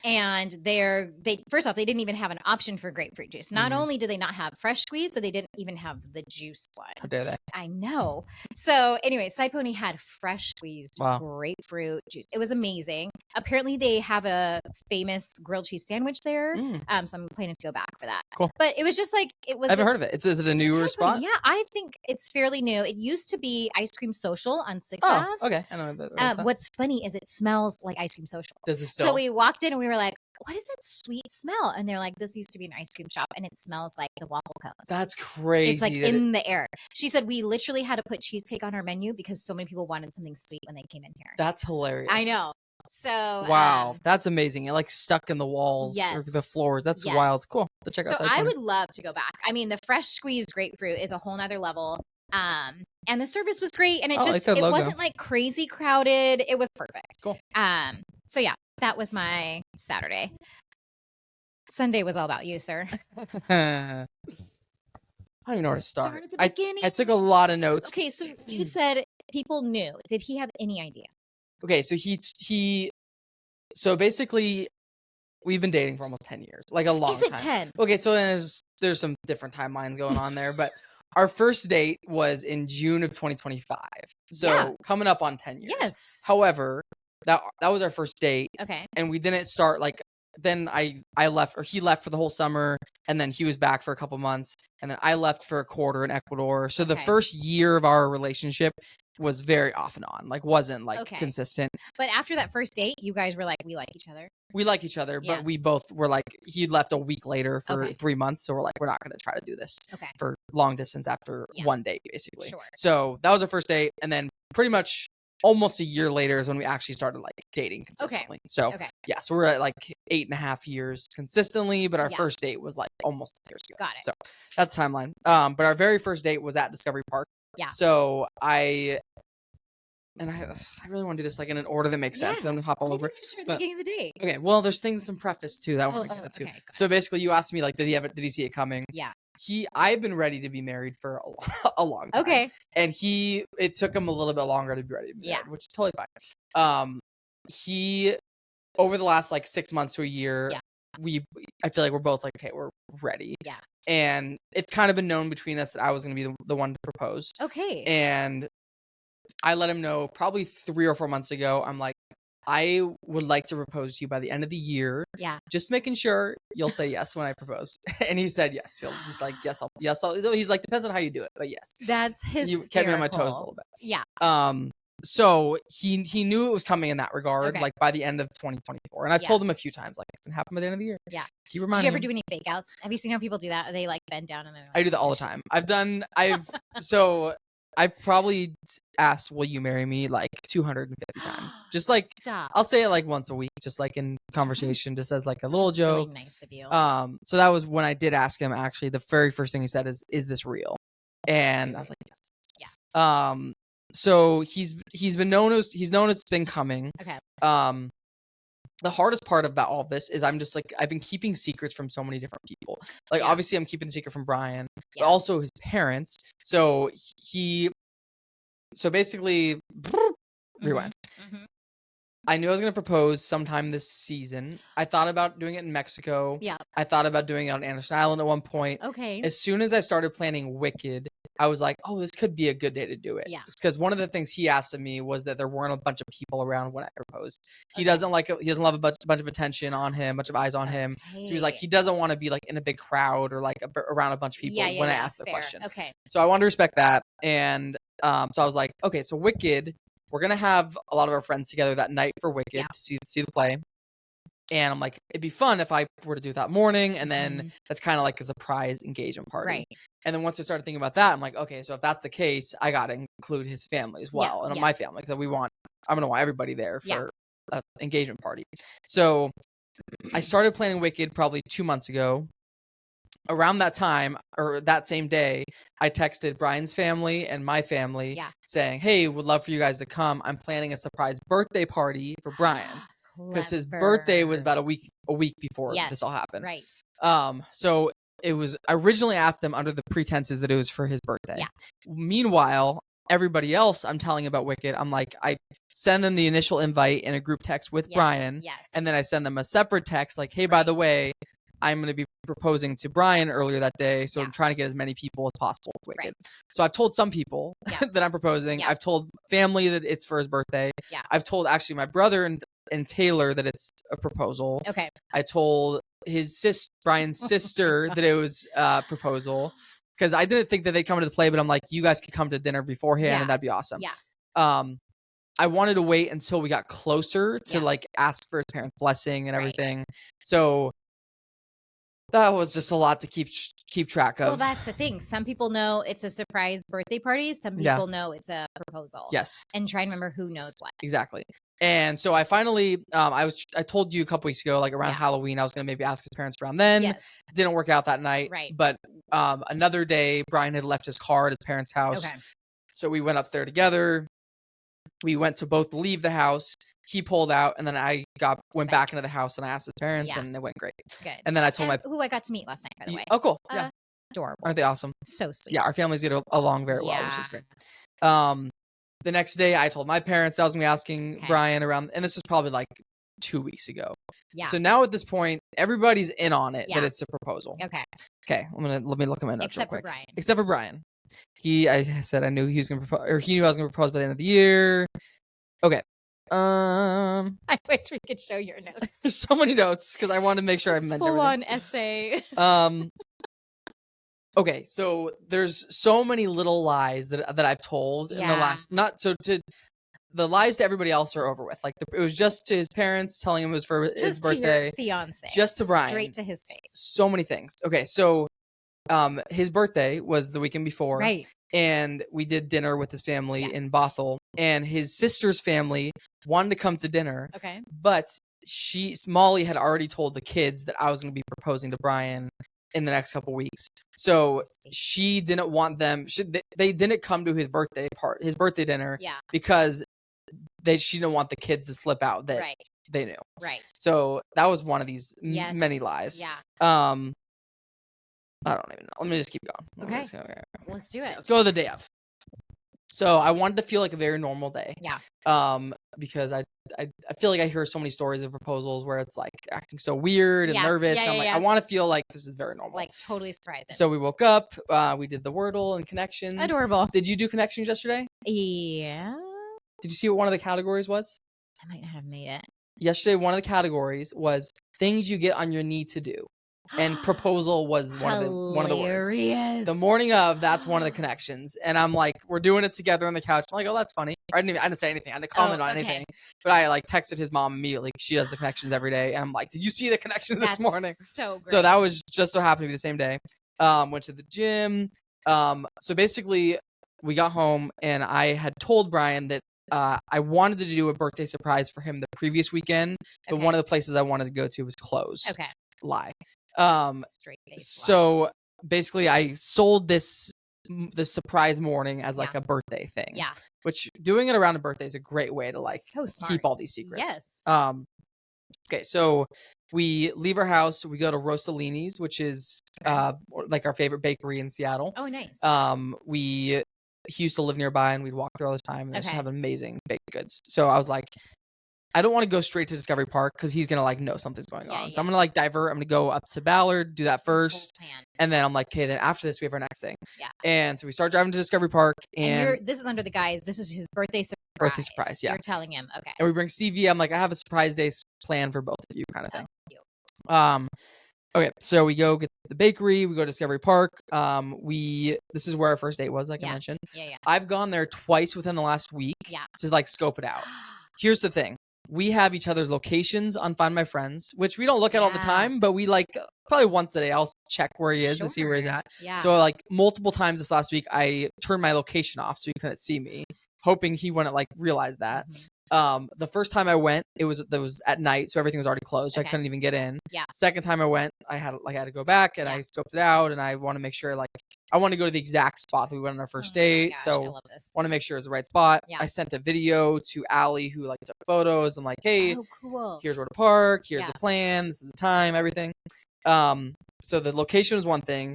Speaker 2: And they first off, they didn't even have an option for grapefruit juice. Not only did they not have fresh squeeze, but they didn't even have the juice one.
Speaker 1: How dare they?
Speaker 2: I know. So anyway, Side Pony had fresh squeezed grapefruit juice. It was amazing. Apparently they have a famous grilled cheese sandwich there. So I'm planning to go back for that.
Speaker 1: Cool.
Speaker 2: But it was just like, it was.
Speaker 1: I haven't heard of it. Is it a newer spot?
Speaker 2: Yeah, I think it's fairly new. It used to be Ice Cream Social on 6th Ave.
Speaker 1: Okay. I don't know.
Speaker 2: What's funny is it smells like Ice Cream Social.
Speaker 1: Does it still?
Speaker 2: So we walked in and we were like, what is that sweet smell? And they're like, this used to be an ice cream shop and it smells like the waffle cones.
Speaker 1: That's crazy.
Speaker 2: It's like in the air. She said we literally had to put cheesecake on our menu because so many people wanted something sweet when they came in here.
Speaker 1: That's hilarious.
Speaker 2: I know. So
Speaker 1: wow, that's amazing. It like stuck in the walls or the floors. That's wild. Cool. To check out.
Speaker 2: So I would love to go back. I mean, the fresh squeezed grapefruit is a whole nother level. And the service was great, and it wasn't like crazy crowded. It was perfect.
Speaker 1: Cool.
Speaker 2: So yeah, that was my Saturday. Sunday was all about you, sir.
Speaker 1: I don't even know where to start.
Speaker 2: At the beginning.
Speaker 1: I took a lot of notes.
Speaker 2: Okay, so you said people knew. Did he have any idea?
Speaker 1: Okay, so so basically we've been dating for almost 10 years. Like a long time.
Speaker 2: Is it 10?
Speaker 1: Okay, so there's some different timelines going on there, but our first date was in June of 2025. So coming up on 10 years.
Speaker 2: Yes.
Speaker 1: However, that was our first date.
Speaker 2: Okay.
Speaker 1: And we didn't start then I left, or he left for the whole summer, and then he was back for a couple months, and then I left for a quarter in Ecuador. So the first year of our relationship was very off and on, wasn't consistent.
Speaker 2: But after that first date, you guys were like, we like each other.
Speaker 1: We like each other, but we both were like, he left a week later for 3 months. So we're like, we're not going to try to do this for long distance after one date, basically.
Speaker 2: Sure.
Speaker 1: So that was our first date. And then pretty much almost a year later is when we actually started dating consistently. So so we're at 8.5 years consistently, but our first date was almost 10 years ago.
Speaker 2: Got it.
Speaker 1: So that's the timeline. But our very first date was at Discovery Park.
Speaker 2: Yeah.
Speaker 1: So I really want to do this in an order that makes sense. I'm gonna hop all over.
Speaker 2: Just at the beginning of the date.
Speaker 1: Okay. Well, there's some preface too that I want to get into. So basically, you asked me did he see it coming?
Speaker 2: Yeah.
Speaker 1: I've been ready to be married for a long time.
Speaker 2: Okay.
Speaker 1: And it took him a little bit longer to be ready to be married, which is totally fine. He over the last 6 months to a year, I feel like we're both okay, we're ready.
Speaker 2: Yeah.
Speaker 1: And it's kind of been known between us that I was going to be the one to propose.
Speaker 2: Okay.
Speaker 1: And I let him know probably 3 or 4 months ago. I'm like, I would like to propose to you by the end of the year.
Speaker 2: Yeah.
Speaker 1: Just making sure you'll say yes when I propose. And he said yes. He's like, yes, I'll. He's like, depends on how you do it, but yes.
Speaker 2: That's hysterical.
Speaker 1: You kept me on my toes a little bit.
Speaker 2: Yeah.
Speaker 1: So he knew it was coming in that regard, by the end of 2024. And I've told him a few times, it's gonna happen by the end of the year.
Speaker 2: Yeah.
Speaker 1: He reminded
Speaker 2: Did you ever do any fake outs? Have you seen how people do that? They bend down and then
Speaker 1: I do that all the time. I've probably asked, will you marry me 250 times? Just
Speaker 2: Stop.
Speaker 1: I'll say it once a week, just in conversation, just as a little joke.
Speaker 2: Really nice of you.
Speaker 1: So that was when I did ask him, actually, the very first thing he said is this real? And I was like, yes.
Speaker 2: Yeah.
Speaker 1: So he's known it's been coming.
Speaker 2: Okay.
Speaker 1: The hardest part about all this is I'm just I've been keeping secrets from so many different people. Obviously I'm keeping the secret from Brian, but also his parents. So basically, rewind. I knew I was going to propose sometime this season. I thought about doing it in Mexico.
Speaker 2: Yeah.
Speaker 1: I thought about doing it on Anderson Island at one point.
Speaker 2: Okay.
Speaker 1: As soon as I started planning Wicked, I was like, oh, this could be a good day to do it.
Speaker 2: Yeah.
Speaker 1: Because one of the things he asked of me was that there weren't a bunch of people around when I proposed. He doesn't love a bunch of attention on him, a bunch of eyes on him. So he's like, he doesn't want to be like in a big crowd or like around a bunch of people when I ask the question.
Speaker 2: Okay.
Speaker 1: So I wanted to respect that. And so I was like, okay, so Wicked, we're going to have a lot of our friends together that night for Wicked to see the play. And I'm like, it'd be fun if I were to do that morning. And then that's kind of like a surprise engagement party.
Speaker 2: Right.
Speaker 1: And then once I started thinking about that, I'm like, okay, so if that's the case, I got to include his family as well. And my family, because I'm going to want everybody there for an engagement party. So I started planning Wicked probably 2 months ago. Around that time, or that same day, I texted Brian's family and my family saying, hey, would love for you guys to come. I'm planning a surprise birthday party for Brian. Because his birthday was about a week before this all happened.
Speaker 2: Right.
Speaker 1: So it was, I originally asked them under the pretenses that it was for his birthday.
Speaker 2: Yeah.
Speaker 1: Meanwhile, everybody else I'm telling about Wicked, I'm like, I send them the initial invite in a group text with Brian.
Speaker 2: Yes.
Speaker 1: And then I send them a separate text like, hey, by the way, I'm going to be proposing to Brian earlier that day. So I'm trying to get as many people as possible with Wicked. Right. So I've told some people that I'm proposing. I've told family that it's for his birthday. Yeah. I've told actually my brother and Taylor that it's a proposal.
Speaker 2: Okay.
Speaker 1: I told Brian's sister that it was a proposal because I didn't think that they'd come to the play, but I'm like, you guys could come to dinner beforehand and that'd be awesome.
Speaker 2: Yeah.
Speaker 1: I wanted to wait until we got closer to like ask for his parents' blessing and everything. So that was just a lot to keep track of.
Speaker 2: Well, that's the thing. Some people know it's a surprise birthday party. Some people know it's a proposal.
Speaker 1: Yes.
Speaker 2: And try and remember who knows what.
Speaker 1: Exactly. And so I finally, I told you a couple weeks ago, like around Halloween, I was going to maybe ask his parents around then.
Speaker 2: Yes.
Speaker 1: Didn't work out that night.
Speaker 2: Right.
Speaker 1: But another day, Brian had left his car at his parents' house.
Speaker 2: Okay.
Speaker 1: So we went up there together. We went to both leave the house. He pulled out, and then I went back into the house, and I asked his parents, and it went great.
Speaker 2: Good.
Speaker 1: And then I told
Speaker 2: who I got to meet last night, by the way.
Speaker 1: Oh, cool. Yeah.
Speaker 2: Adorable.
Speaker 1: Aren't they awesome?
Speaker 2: So sweet.
Speaker 1: Yeah, our families get along very well, which is great. The next day, I told my parents that I was going to be asking Brian around, and this was probably like 2 weeks ago. Yeah. So now at this point, everybody's in on it that it's a proposal.
Speaker 2: Okay.
Speaker 1: Okay. Let me look at my notes real quick.
Speaker 2: Except
Speaker 1: for Brian. I said I knew he was going to propose, or he knew I was going to propose by the end of the year. Okay.
Speaker 2: I wish we could show your notes.
Speaker 1: There's so many notes because I wanted to make sure I mentioned everything.
Speaker 2: Full-on essay.
Speaker 1: Okay, so there's so many little lies that I've told in the last. The lies to everybody else are over with. Like it was just to his parents telling him it was for his birthday.
Speaker 2: Just to your fiance.
Speaker 1: Just to Brian.
Speaker 2: Straight to his face.
Speaker 1: So many things. Okay, so his birthday was the weekend before.
Speaker 2: Right.
Speaker 1: And we did dinner with his family in Bothell, and his sister's family wanted to come to dinner.
Speaker 2: Okay.
Speaker 1: But Molly had already told the kids that I was going to be proposing to Brian in the next couple weeks. So she didn't want them. They didn't come to his birthday dinner. Yeah. Because she didn't want the kids to slip out that they knew.
Speaker 2: Right.
Speaker 1: So that was one of these many lies.
Speaker 2: Yeah.
Speaker 1: I don't even know. Let me just keep going.
Speaker 2: Okay. Let's do it.
Speaker 1: Let's go to the day of. So I wanted to feel like a very normal day.
Speaker 2: Yeah.
Speaker 1: Because I feel like I hear so many stories of proposals where it's like acting so weird and nervous. And I'm like, I want to feel like this is very normal.
Speaker 2: Like totally surprising.
Speaker 1: So we woke up, we did the Wordle and connections.
Speaker 2: Adorable.
Speaker 1: Did you do connections yesterday?
Speaker 2: Yeah.
Speaker 1: Did you see what one of the categories was?
Speaker 2: I might not have made it.
Speaker 1: Yesterday, one of the categories was things you get on your knee to do. And proposal was one of the words. The morning of, that's one of the connections. And I'm like, we're doing it together on the couch. I'm like, oh, that's funny. I didn't say anything. I didn't comment on anything. But I like texted his mom immediately. She does the connections every day. And I'm like, did you see the connections this morning?
Speaker 2: So great.
Speaker 1: So that was just so happened to be the same day. Went to the gym. So basically, we got home and I had told Brian that I wanted to do a birthday surprise for him the previous weekend. But one of the places I wanted to go to was closed.
Speaker 2: Okay.
Speaker 1: Lie.
Speaker 2: Straight-faced
Speaker 1: so basically I sold the surprise morning as like a birthday thing.
Speaker 2: Yeah.
Speaker 1: Which doing it around a birthday is a great way to like keep all these secrets.
Speaker 2: Yes.
Speaker 1: Okay, so we leave our house, we go to Rossellini's, which is like our favorite bakery in Seattle.
Speaker 2: Oh, nice.
Speaker 1: He used to live neirby and we'd walk there all the time and just have amazing baked goods. So I was like, I don't want to go straight to Discovery Park because he's gonna like know something's going on. So I'm gonna like divert. I'm gonna go up to Ballard, do that first, and then I'm like, okay, then after this we have our next thing.
Speaker 2: Yeah.
Speaker 1: And so we start driving to Discovery Park, and
Speaker 2: this is under the guise. This is his birthday surprise.
Speaker 1: Birthday surprise, yeah.
Speaker 2: You're telling him, okay.
Speaker 1: And we bring Stevie. I'm like, I have a surprise day planned for both of you, kind of thing. Okay, so we go get the bakery. We go to Discovery Park. This is where our first date was, like I mentioned.
Speaker 2: Yeah.
Speaker 1: I've gone there twice within the last week to like scope it out. Here's the thing. We have each other's locations on Find My Friends, which we don't look at all the time, but we like probably once a day I'll check where he is to see where he's at.
Speaker 2: Yeah.
Speaker 1: So like multiple times this last week, I turned my location off so he couldn't see me, hoping he wouldn't like realize that. The first time I went, it was at night, so everything was already closed. So I couldn't even get in.
Speaker 2: Yeah.
Speaker 1: Second time I went, I had to go back and I scoped it out, and I want to make sure like I want to go to the exact spot that we went on our first date.
Speaker 2: Gosh,
Speaker 1: so want to make sure it's the right spot. Yeah. I sent a video to Allie who like took photos. I'm like, hey,
Speaker 2: cool.
Speaker 1: Here's where to park. Here's the plan. This is the time. Everything. So the location was one thing.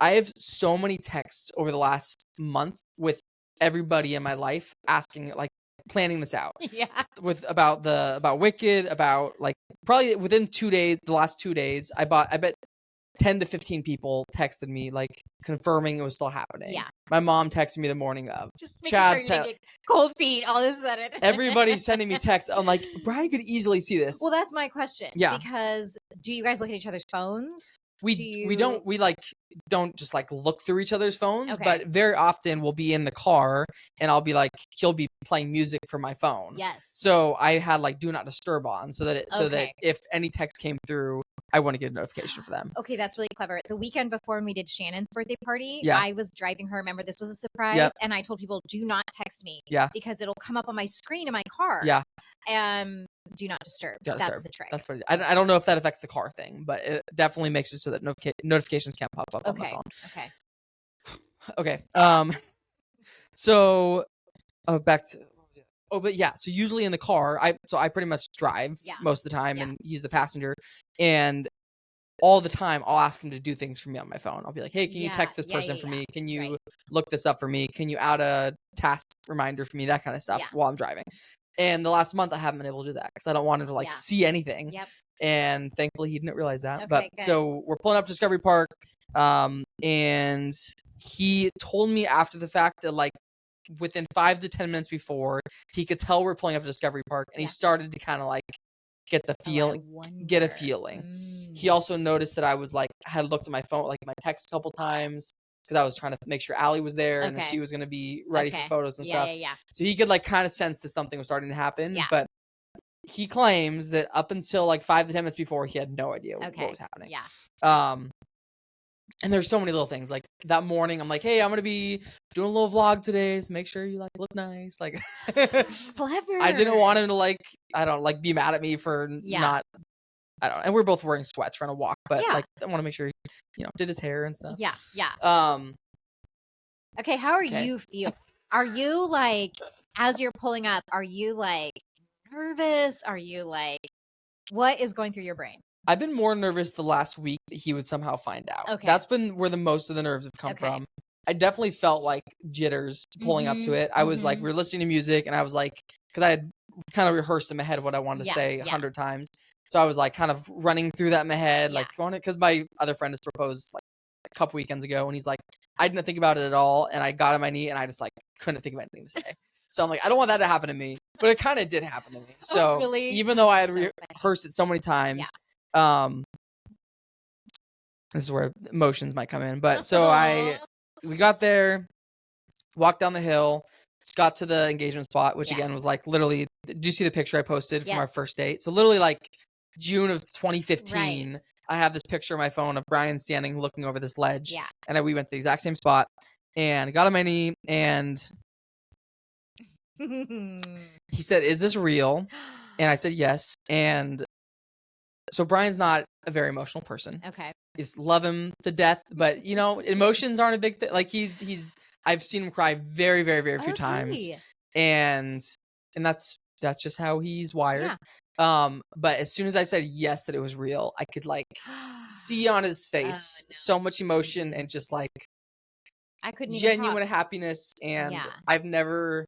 Speaker 1: I have so many texts over the last month with everybody in my life asking like planning this out.
Speaker 2: Yeah.
Speaker 1: About Wicked, about like probably within 2 days, the last 2 days, I bet 10 to 15 people texted me like confirming it was still happening.
Speaker 2: Yeah.
Speaker 1: My mom texted me the morning of.
Speaker 2: Just making sure you didn't get cold feet all of a sudden.
Speaker 1: Everybody's sending me texts. I'm like, Brian could easily see this.
Speaker 2: Well, that's my question.
Speaker 1: Yeah.
Speaker 2: Because do you guys look at each other's phones?
Speaker 1: We don't just like look through each other's phones, but very often we'll be in the car and I'll be like, he'll be playing music from my phone.
Speaker 2: Yes.
Speaker 1: So I had like do not disturb on so that if any text came through, I want to get a notification for them.
Speaker 2: Okay, that's really clever. The weekend before when we did Shannon's birthday party, I was driving her. Remember, this was a surprise. And I told people, do not text me.
Speaker 1: Yeah.
Speaker 2: Because it'll come up on my screen in my car.
Speaker 1: Yeah.
Speaker 2: Do not disturb. That's the trick.
Speaker 1: That's what I don't know if that affects the car thing, but it definitely makes it so that notifications can't pop up on my phone. Okay. So back to but yeah, so usually in the car, I pretty much drive most of the time and he's the passenger, and all the time I'll ask him to do things for me on my phone. I'll be like, hey, can you text this person for me? Can you look this up for me? Can you add a task reminder for me? That kind of stuff while I'm driving. And the last month I haven't been able to do that because I don't want him to like see anything.
Speaker 2: Yep.
Speaker 1: And thankfully he didn't realize that.
Speaker 2: Okay,
Speaker 1: but
Speaker 2: good.
Speaker 1: So we're pulling up to Discovery Park. And he told me after the fact that like within 5 to 10 minutes before, he could tell we're pulling up to Discovery Park, and he started to kind of like get a feeling. He also noticed that I was like had looked at my phone, like my text a couple times, because I was trying to make sure Allie was there and that she was going to be ready for photos and stuff.
Speaker 2: Yeah.
Speaker 1: So he could like kind of sense that something was starting to happen. But he claims that up until like 5 to 10 minutes before, he had no idea what was happening.
Speaker 2: Yeah.
Speaker 1: And there's so many little things. Like that morning, I'm like, hey, I'm going to be doing a little vlog today, so make sure you like look nice. Like,
Speaker 2: clever.
Speaker 1: I didn't want him to like, I don't like be mad at me for not, I don't know. And we're both wearing sweats trying to walk, but like, I want to make sure he, did his hair and stuff.
Speaker 2: Yeah. Yeah. Okay. How are you feel? Are you like, as you're pulling up, are you like nervous? Are you like, what is going through your brain?
Speaker 1: I've been more nervous the last week that he would somehow find out. Okay. That's been where the most of the nerves have come from. I definitely felt like jitters pulling up to it. I was like, we were listening to music and I was like, because I had kind of rehearsed in my head what I wanted to say 100 times. So I was like kind of running through that in my head, like going it, because my other friend has proposed like a couple weekends ago and he's like, I didn't think about it at all. And I got on my knee and I just like couldn't think of anything to say. So I'm like, I don't want that to happen to me, but it kind of did happen to me. So really? Even though I had rehearsed it so many times, this is where emotions might come in. But so we got there, walked down the hill, got to the engagement spot, which again was like literally, did you see the picture I posted from our first date? So literally like June of 2015, I have this picture on my phone of Brian standing looking over this ledge. Yeah. And we went to the exact same spot and got on my knee and he said, is this real? And I said, yes. And so Brian's not a very emotional person.
Speaker 2: Okay.
Speaker 1: Just love him to death, but emotions aren't a big thing. Like I've seen him cry very, very, very few times, and that's just how he's wired. Yeah. But as soon as I said yes that it was real, I could like see on his face so much emotion and just like
Speaker 2: I couldn't
Speaker 1: genuine happiness, and I've never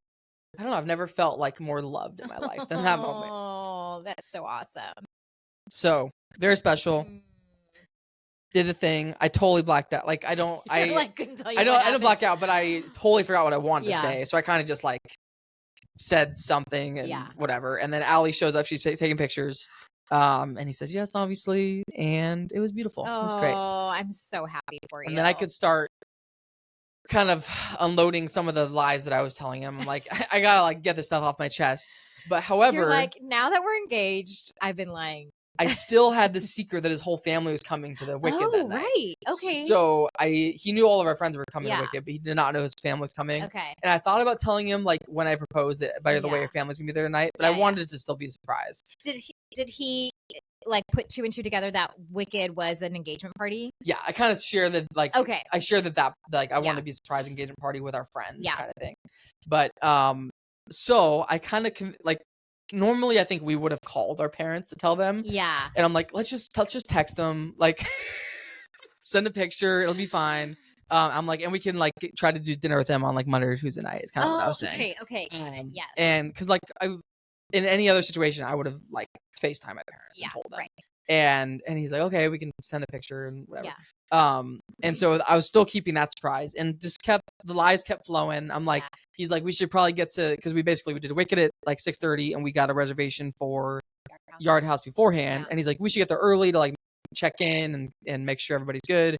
Speaker 1: I don't know. I've never felt like more loved in my life than that moment.
Speaker 2: Oh, that's so awesome.
Speaker 1: So very special. Did the thing. I totally blacked out. Like I don't.
Speaker 2: Couldn't tell you.
Speaker 1: I don't black out, but I totally forgot what I wanted to say. So I kind of just like said something and whatever. And then Allie shows up. She's taking pictures. And he says, yes, obviously. And it was beautiful. It was great.
Speaker 2: Oh, I'm so happy for you.
Speaker 1: And then I could start kind of unloading some of the lies that I was telling him. I'm like, I gotta like get this stuff off my chest. But however,
Speaker 2: you're like, now that we're engaged, I've been lying.
Speaker 1: I still had the secret that his whole family was coming to the Wicked that night.
Speaker 2: Right. Okay.
Speaker 1: So he knew all of our friends were coming to Wicked, but he did not know his family was coming.
Speaker 2: Okay.
Speaker 1: And I thought about telling him like when I proposed that, by the way, your family's gonna be there tonight, but I wanted it to still be a surprise.
Speaker 2: Did he like put 2 and 2 together that Wicked was an engagement party?
Speaker 1: Yeah, I kind of share that like
Speaker 2: I
Speaker 1: share that like I want to be a surprise engagement party with our friends kind of thing. But so I kind of like normally I think we would have called our parents to tell them.
Speaker 2: Yeah.
Speaker 1: And I'm like, let's just text them, like send a picture, it'll be fine. I'm like, and we can like try to do dinner with them on like Monday or Tuesday night. It's kind of what I was saying.
Speaker 2: Okay. Yes.
Speaker 1: And because like in any other situation, I would have like FaceTime my parents and told them. Right. And he's like, okay, we can send a picture and whatever. Yeah. And so I was still keeping that surprise and just the lies kept flowing. I'm like, he's like, we should probably get to, because we did Wicked at like 6:30 and we got a reservation for Yard House beforehand. And he's like, we should get there early to like check in and make sure everybody's good.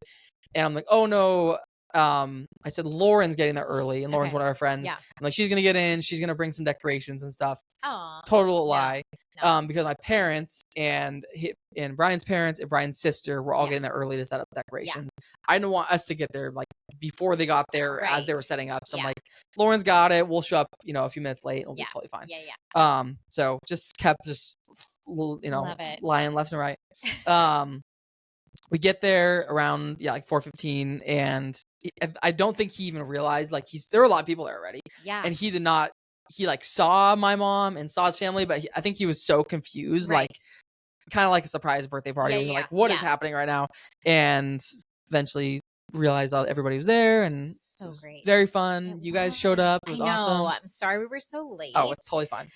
Speaker 1: And I'm like, oh no. I said Lauren's getting there early, and Lauren's one of our friends. Yeah. I'm like, she's gonna get in, she's gonna bring some decorations and stuff.
Speaker 2: Oh,
Speaker 1: total lie. No. Because my parents and Brian's parents and Brian's sister were all getting there early to set up decorations. Yeah. I didn't want us to get there like before they got there as they were setting up. So I'm like, Lauren's got it. We'll show up, a few minutes late. It'll be totally fine. Yeah. So just kept lying left and right. We get there around like 4:15, and I don't think he even realized like there were a lot of people there already.
Speaker 2: Yeah.
Speaker 1: And he did not. He like saw my mom and saw his family, but I think he was so confused, like kind of like a surprise birthday party. Yeah, like, what is happening right now? And eventually realized everybody was there, and so great, very fun. You guys showed up. It was awesome.
Speaker 2: I'm sorry we were so late.
Speaker 1: Oh, it's totally fine.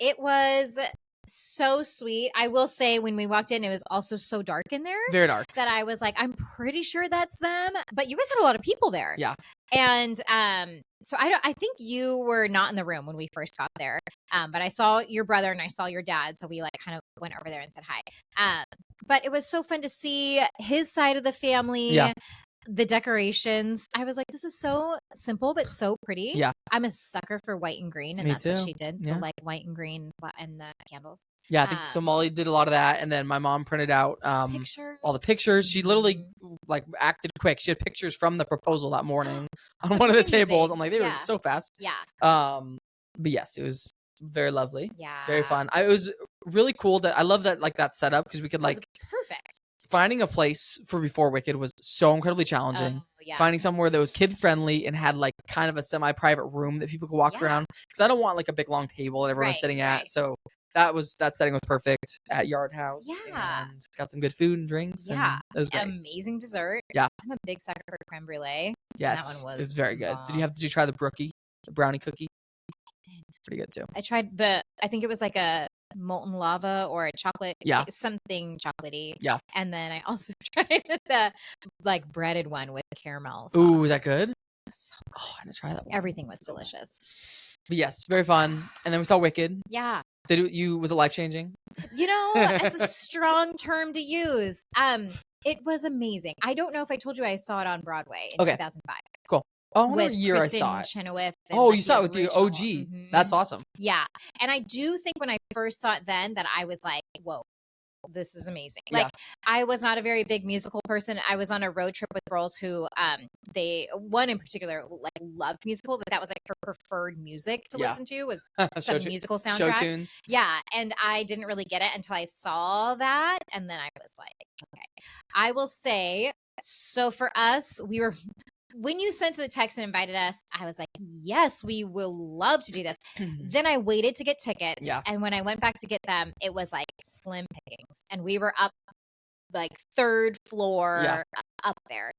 Speaker 2: It was so sweet. I will say when we walked in, it was also so dark in there.
Speaker 1: Very dark.
Speaker 2: That I was like, I'm pretty sure that's them. But you guys had a lot of people there.
Speaker 1: Yeah.
Speaker 2: And so I think you were not in the room when we first got there. But I saw your brother and I saw your dad. So we like kind of went over there and said hi. But it was so fun to see his side of the family. Yeah. The decorations, I was like, this is so simple but so pretty.
Speaker 1: Yeah,
Speaker 2: I'm a sucker for white and green, and
Speaker 1: Me
Speaker 2: that's
Speaker 1: too.
Speaker 2: what she did. Yeah. The like white and green and the candles.
Speaker 1: Yeah, I think so. Molly did a lot of that, and then my mom printed out all the pictures. She literally like acted quick. She had pictures from the proposal that morning on one of the tables. I'm like, they were so fast.
Speaker 2: Yeah.
Speaker 1: But yes, it was very lovely.
Speaker 2: Yeah,
Speaker 1: very fun. It was really cool. I love that like that setup because we could like
Speaker 2: perfect.
Speaker 1: Finding a place for before Wicked was so incredibly challenging. Finding somewhere that was kid friendly and had like kind of a semi-private room that people could walk around, because I don't want like a big long table that everyone was sitting at. So that setting was perfect at Yard House.
Speaker 2: Yeah,
Speaker 1: and got some good food and drinks.
Speaker 2: Yeah,
Speaker 1: and it was great.
Speaker 2: Amazing dessert.
Speaker 1: Yeah,
Speaker 2: I'm a big sucker for creme brulee.
Speaker 1: Yes, that one was very good. Did you try the brownie cookie?
Speaker 2: I did.
Speaker 1: It's pretty good too.
Speaker 2: I tried I think it was like a molten lava or a chocolate, something chocolatey.
Speaker 1: Yeah.
Speaker 2: And then I also tried the like breaded one with caramel sauce.
Speaker 1: Ooh, is that good? Oh, I didn't try that one.
Speaker 2: Everything was delicious.
Speaker 1: But yes, very fun. And then we saw Wicked.
Speaker 2: Yeah.
Speaker 1: Was it life changing?
Speaker 2: It's a strong term to use. It was amazing. I don't know if I told you I saw it on Broadway in 2005.
Speaker 1: Cool. Oh, what year
Speaker 2: Kristen
Speaker 1: I saw it.
Speaker 2: Chenoweth
Speaker 1: You saw it with the OG. Mm-hmm. That's awesome.
Speaker 2: Yeah. And I do think when I first saw it then that I was like, whoa, this is amazing. Like, I was not a very big musical person. I was on a road trip with girls who, one in particular, like loved musicals. That was like her preferred music to listen to was some musical soundtrack.
Speaker 1: Show tunes.
Speaker 2: Yeah. And I didn't really get it until I saw that. And then I was like, okay. I will say, so for us, when you sent the text and invited us, I was like, yes, we will love to do this. Then I waited to get tickets. Yeah. And when I went back to get them, it was like slim pickings. And we were up like third floor up there.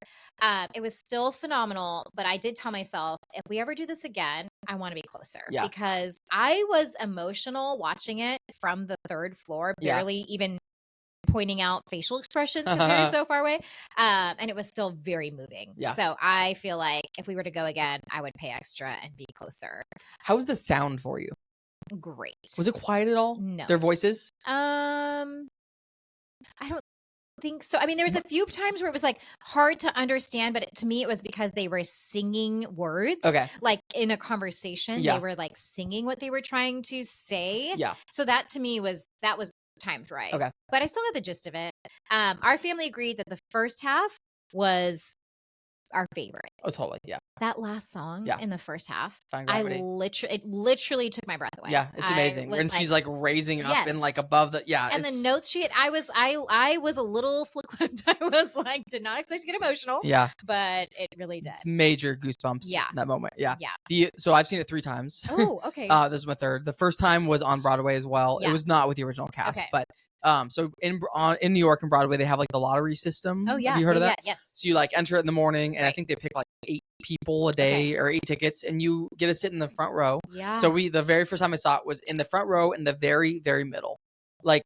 Speaker 2: It was still phenomenal. But I did tell myself, if we ever do this again, I want to be closer
Speaker 1: Yeah.
Speaker 2: because I was emotional watching it from the third floor, barely even pointing out facial expressions because we were so far away. And it was still very moving.
Speaker 1: Yeah.
Speaker 2: So I feel like if we were to go again, I would pay extra and be closer.
Speaker 1: How was the sound for you?
Speaker 2: Great.
Speaker 1: Was it quiet at all?
Speaker 2: No.
Speaker 1: Their voices?
Speaker 2: I don't think so. I mean, there was a few times where it was like hard to understand, but to me it was because they were singing words.
Speaker 1: Okay.
Speaker 2: Like in a conversation,
Speaker 1: Yeah.
Speaker 2: they were like singing what they were trying to say.
Speaker 1: Yeah.
Speaker 2: So that to me was timed right.
Speaker 1: Okay.
Speaker 2: But I still got the gist of it. Our family agreed that the first half was our favorite.
Speaker 1: Oh, totally. Yeah.
Speaker 2: That last song in the first half, it literally took my breath away.
Speaker 1: Yeah, it's amazing. And she's like raising up and like above the
Speaker 2: And the notes she had, I was a little flipped. I was like, did not expect to get emotional.
Speaker 1: Yeah.
Speaker 2: But it really did.
Speaker 1: It's major goosebumps.
Speaker 2: Yeah.
Speaker 1: In that moment. Yeah.
Speaker 2: Yeah.
Speaker 1: So I've seen it 3 times.
Speaker 2: Oh, okay.
Speaker 1: This is my third. The first time was on Broadway as well. Yeah. It was not with the original cast, but so in New York and Broadway, they have like the lottery system.
Speaker 2: Oh yeah.
Speaker 1: Have you heard of that?
Speaker 2: Yes.
Speaker 1: So you like enter it in the morning, and I think they pick like 8 people a day or 8 tickets, and you get to sit in the front row.
Speaker 2: Yeah.
Speaker 1: So the very first time I saw it was in the front row in the very, very middle. Like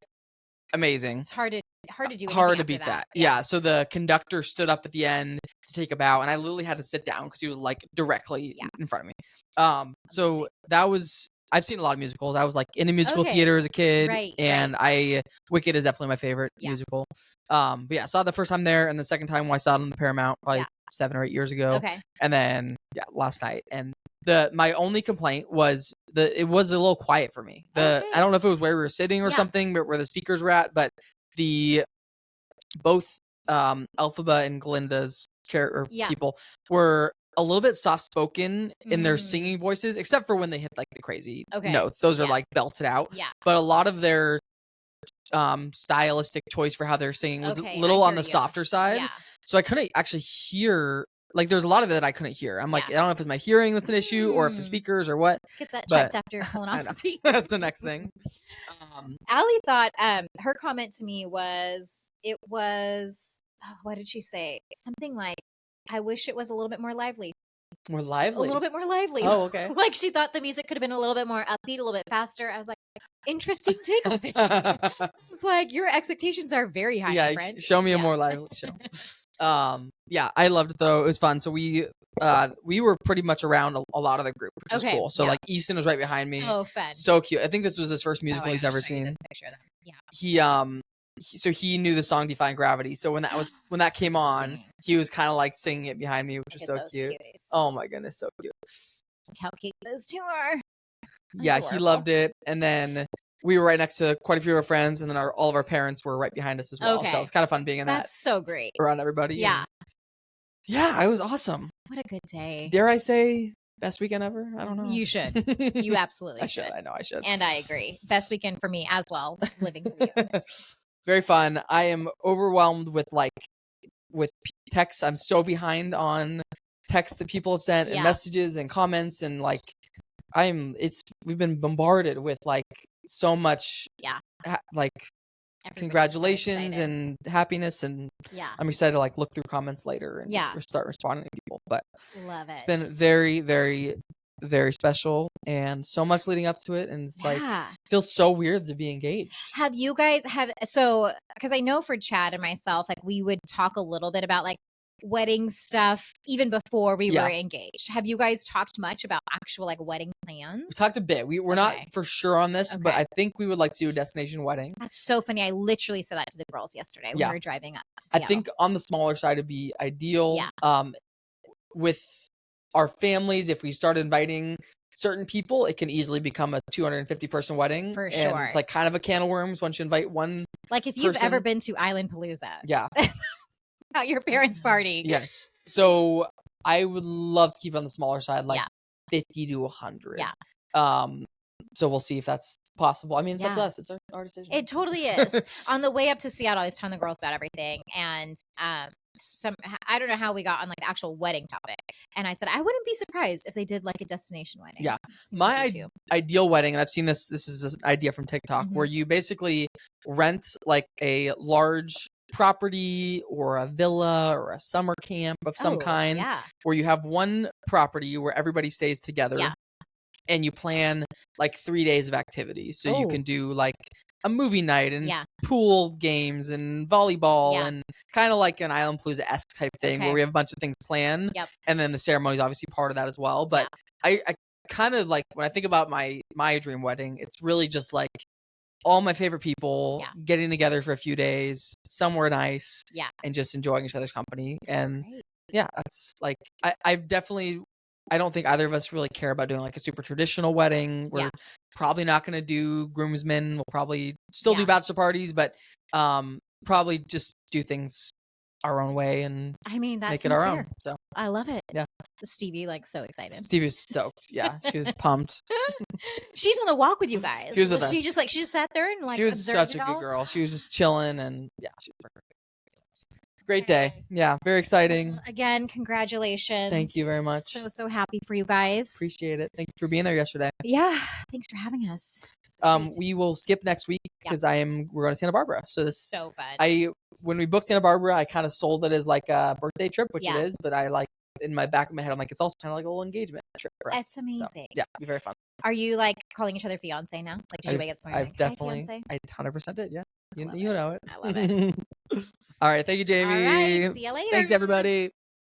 Speaker 1: amazing.
Speaker 2: It's hard to do.
Speaker 1: Hard to beat that. Yeah. So the conductor stood up at the end to take a bow, and I literally had to sit down because he was like directly in front of me. So that was. I've seen a lot of musicals. I was like in a musical theater as a kid, and Wicked is definitely my favorite musical. But yeah, I saw it the first time there, and the second time I saw it on the Paramount probably 7 or 8 years ago.
Speaker 2: Okay.
Speaker 1: And then last night, and my only complaint was it was a little quiet for me. I don't know if it was where we were sitting or something, but where the speakers were at, but both Elphaba and Glinda's people were a little bit soft-spoken in their singing voices, except for when they hit like the crazy notes. Those are like belted out. Yeah. But a lot of their stylistic choice for how they're singing was a little on the softer side. Yeah. So I couldn't actually hear, like there's a lot of it that I couldn't hear. I'm like, I don't know if it's my hearing that's an issue or if the speakers or what.
Speaker 2: Get that checked after your colonoscopy.
Speaker 1: That's the next thing.
Speaker 2: Allie thought her comment to me was, what did she say? Something like, I wish it was a little bit more lively.
Speaker 1: More lively?
Speaker 2: A little bit more lively.
Speaker 1: Oh, okay.
Speaker 2: Like she thought the music could have been a little bit more upbeat, a little bit faster. I was like, interesting takeaway. It's like your expectations are very high.
Speaker 1: Yeah,
Speaker 2: friend.
Speaker 1: Show me a more lively show. Yeah, I loved it though. It was fun. So we were pretty much around a lot of the group, which was cool. So like Easton was right behind me.
Speaker 2: Oh, fun.
Speaker 1: So cute. I think this was his first musical he's ever seen.
Speaker 2: This picture of them. Yeah.
Speaker 1: He knew the song Defying Gravity. So when that came on, he was kind of like singing it behind me, which was so cute. Cuties. Oh my goodness, so cute.
Speaker 2: Look how cute those two are.
Speaker 1: Yeah, he loved it. And then we were right next to quite a few of our friends, and then all of our parents were right behind us as well. Okay. So it's kind of fun being in that.
Speaker 2: That's so great.
Speaker 1: Around everybody.
Speaker 2: Yeah.
Speaker 1: Yeah, it was awesome.
Speaker 2: What a good day.
Speaker 1: Dare I say best weekend ever? I don't know.
Speaker 2: You should. You absolutely should.
Speaker 1: I know I should.
Speaker 2: And I agree. Best weekend for me as well, living with you.
Speaker 1: Very fun. I am overwhelmed with texts. I'm so behind on texts that people have sent and messages and comments, and like we've been bombarded with like so much congratulations and happiness, and I'm excited to like look through comments later and start responding to people. But
Speaker 2: love it.
Speaker 1: It's been very, very, very special, and so much leading up to it, and it's like feels so weird to be engaged.
Speaker 2: Have you guys because I know for Chad and myself, like we would talk a little bit about like wedding stuff even before we were engaged. Have you guys talked much about actual like wedding plans?
Speaker 1: We talked a bit. We're not for sure on this, but I think we would like to do a destination wedding.
Speaker 2: That's so funny. I literally said that to the girls yesterday when we were driving up to Seattle.
Speaker 1: I think on the smaller side would be ideal. With our families, if we start inviting certain people, it can easily become a 250 person wedding.
Speaker 2: For sure.
Speaker 1: And it's like kind of a can of worms once you invite one.
Speaker 2: Like if you've ever been to Island Palooza.
Speaker 1: Yeah.
Speaker 2: At your parents' party.
Speaker 1: Yes. So I would love to keep it on the smaller side, like 50 to 100.
Speaker 2: Yeah.
Speaker 1: So we'll see if that's possible. I mean, it's up to us. It's our decision.
Speaker 2: It totally is. On the way up to Seattle, I was telling the girls about everything, and I don't know how we got on like the actual wedding topic, and I said I wouldn't be surprised if they did like a destination wedding.
Speaker 1: Yeah, my ideal wedding, and I've seen this is an idea from TikTok, where you basically rent like a large property or a villa or a summer camp of some kind, where you have one property where everybody stays together and you plan like 3 days of activities. So you can do like a movie night and pool games and volleyball and kind of like an Island Palooza-esque type thing where we have a bunch of things planned. And then the ceremony is obviously part of that as well. But I kind of like, when I think about my dream wedding, it's really just like all my favorite people getting together for a few days somewhere nice and just enjoying each other's company. And that's like, I've definitely, I don't think either of us really care about doing like a super traditional wedding. We're probably not going to do groomsmen. We'll probably still do bachelor parties, but probably just do things our own way and make it our own. So
Speaker 2: I love it.
Speaker 1: Yeah.
Speaker 2: Stevie, like, so excited.
Speaker 1: Stevie was stoked. Yeah, she was pumped.
Speaker 2: She's on the walk with you guys.
Speaker 1: She was with us.
Speaker 2: She just sat there and like,
Speaker 1: she was such a good girl. She was just chilling and she was perfect. Great day. Yeah, very exciting.
Speaker 2: Again, congratulations.
Speaker 1: Thank you very much.
Speaker 2: So happy for you guys.
Speaker 1: Appreciate it. Thank you for being there yesterday.
Speaker 2: Yeah, thanks for having us.
Speaker 1: We will skip next week because we're going to Santa Barbara. So this
Speaker 2: so fun.
Speaker 1: When we booked Santa Barbara, I kind of sold it as like a birthday trip, which it is, but I like in my back of my head, I'm like, it's also kind of like a little engagement trip for us.
Speaker 2: That's amazing.
Speaker 1: So, yeah, it'll be very fun.
Speaker 2: Are you like calling each other fiance now? Like, did you wake up this morning?
Speaker 1: I've
Speaker 2: like,
Speaker 1: definitely, I 100% did. Yeah, you know it.
Speaker 2: I love it.
Speaker 1: All right, thank you, Jamie.
Speaker 2: All right, see you later.
Speaker 1: Thanks, everybody.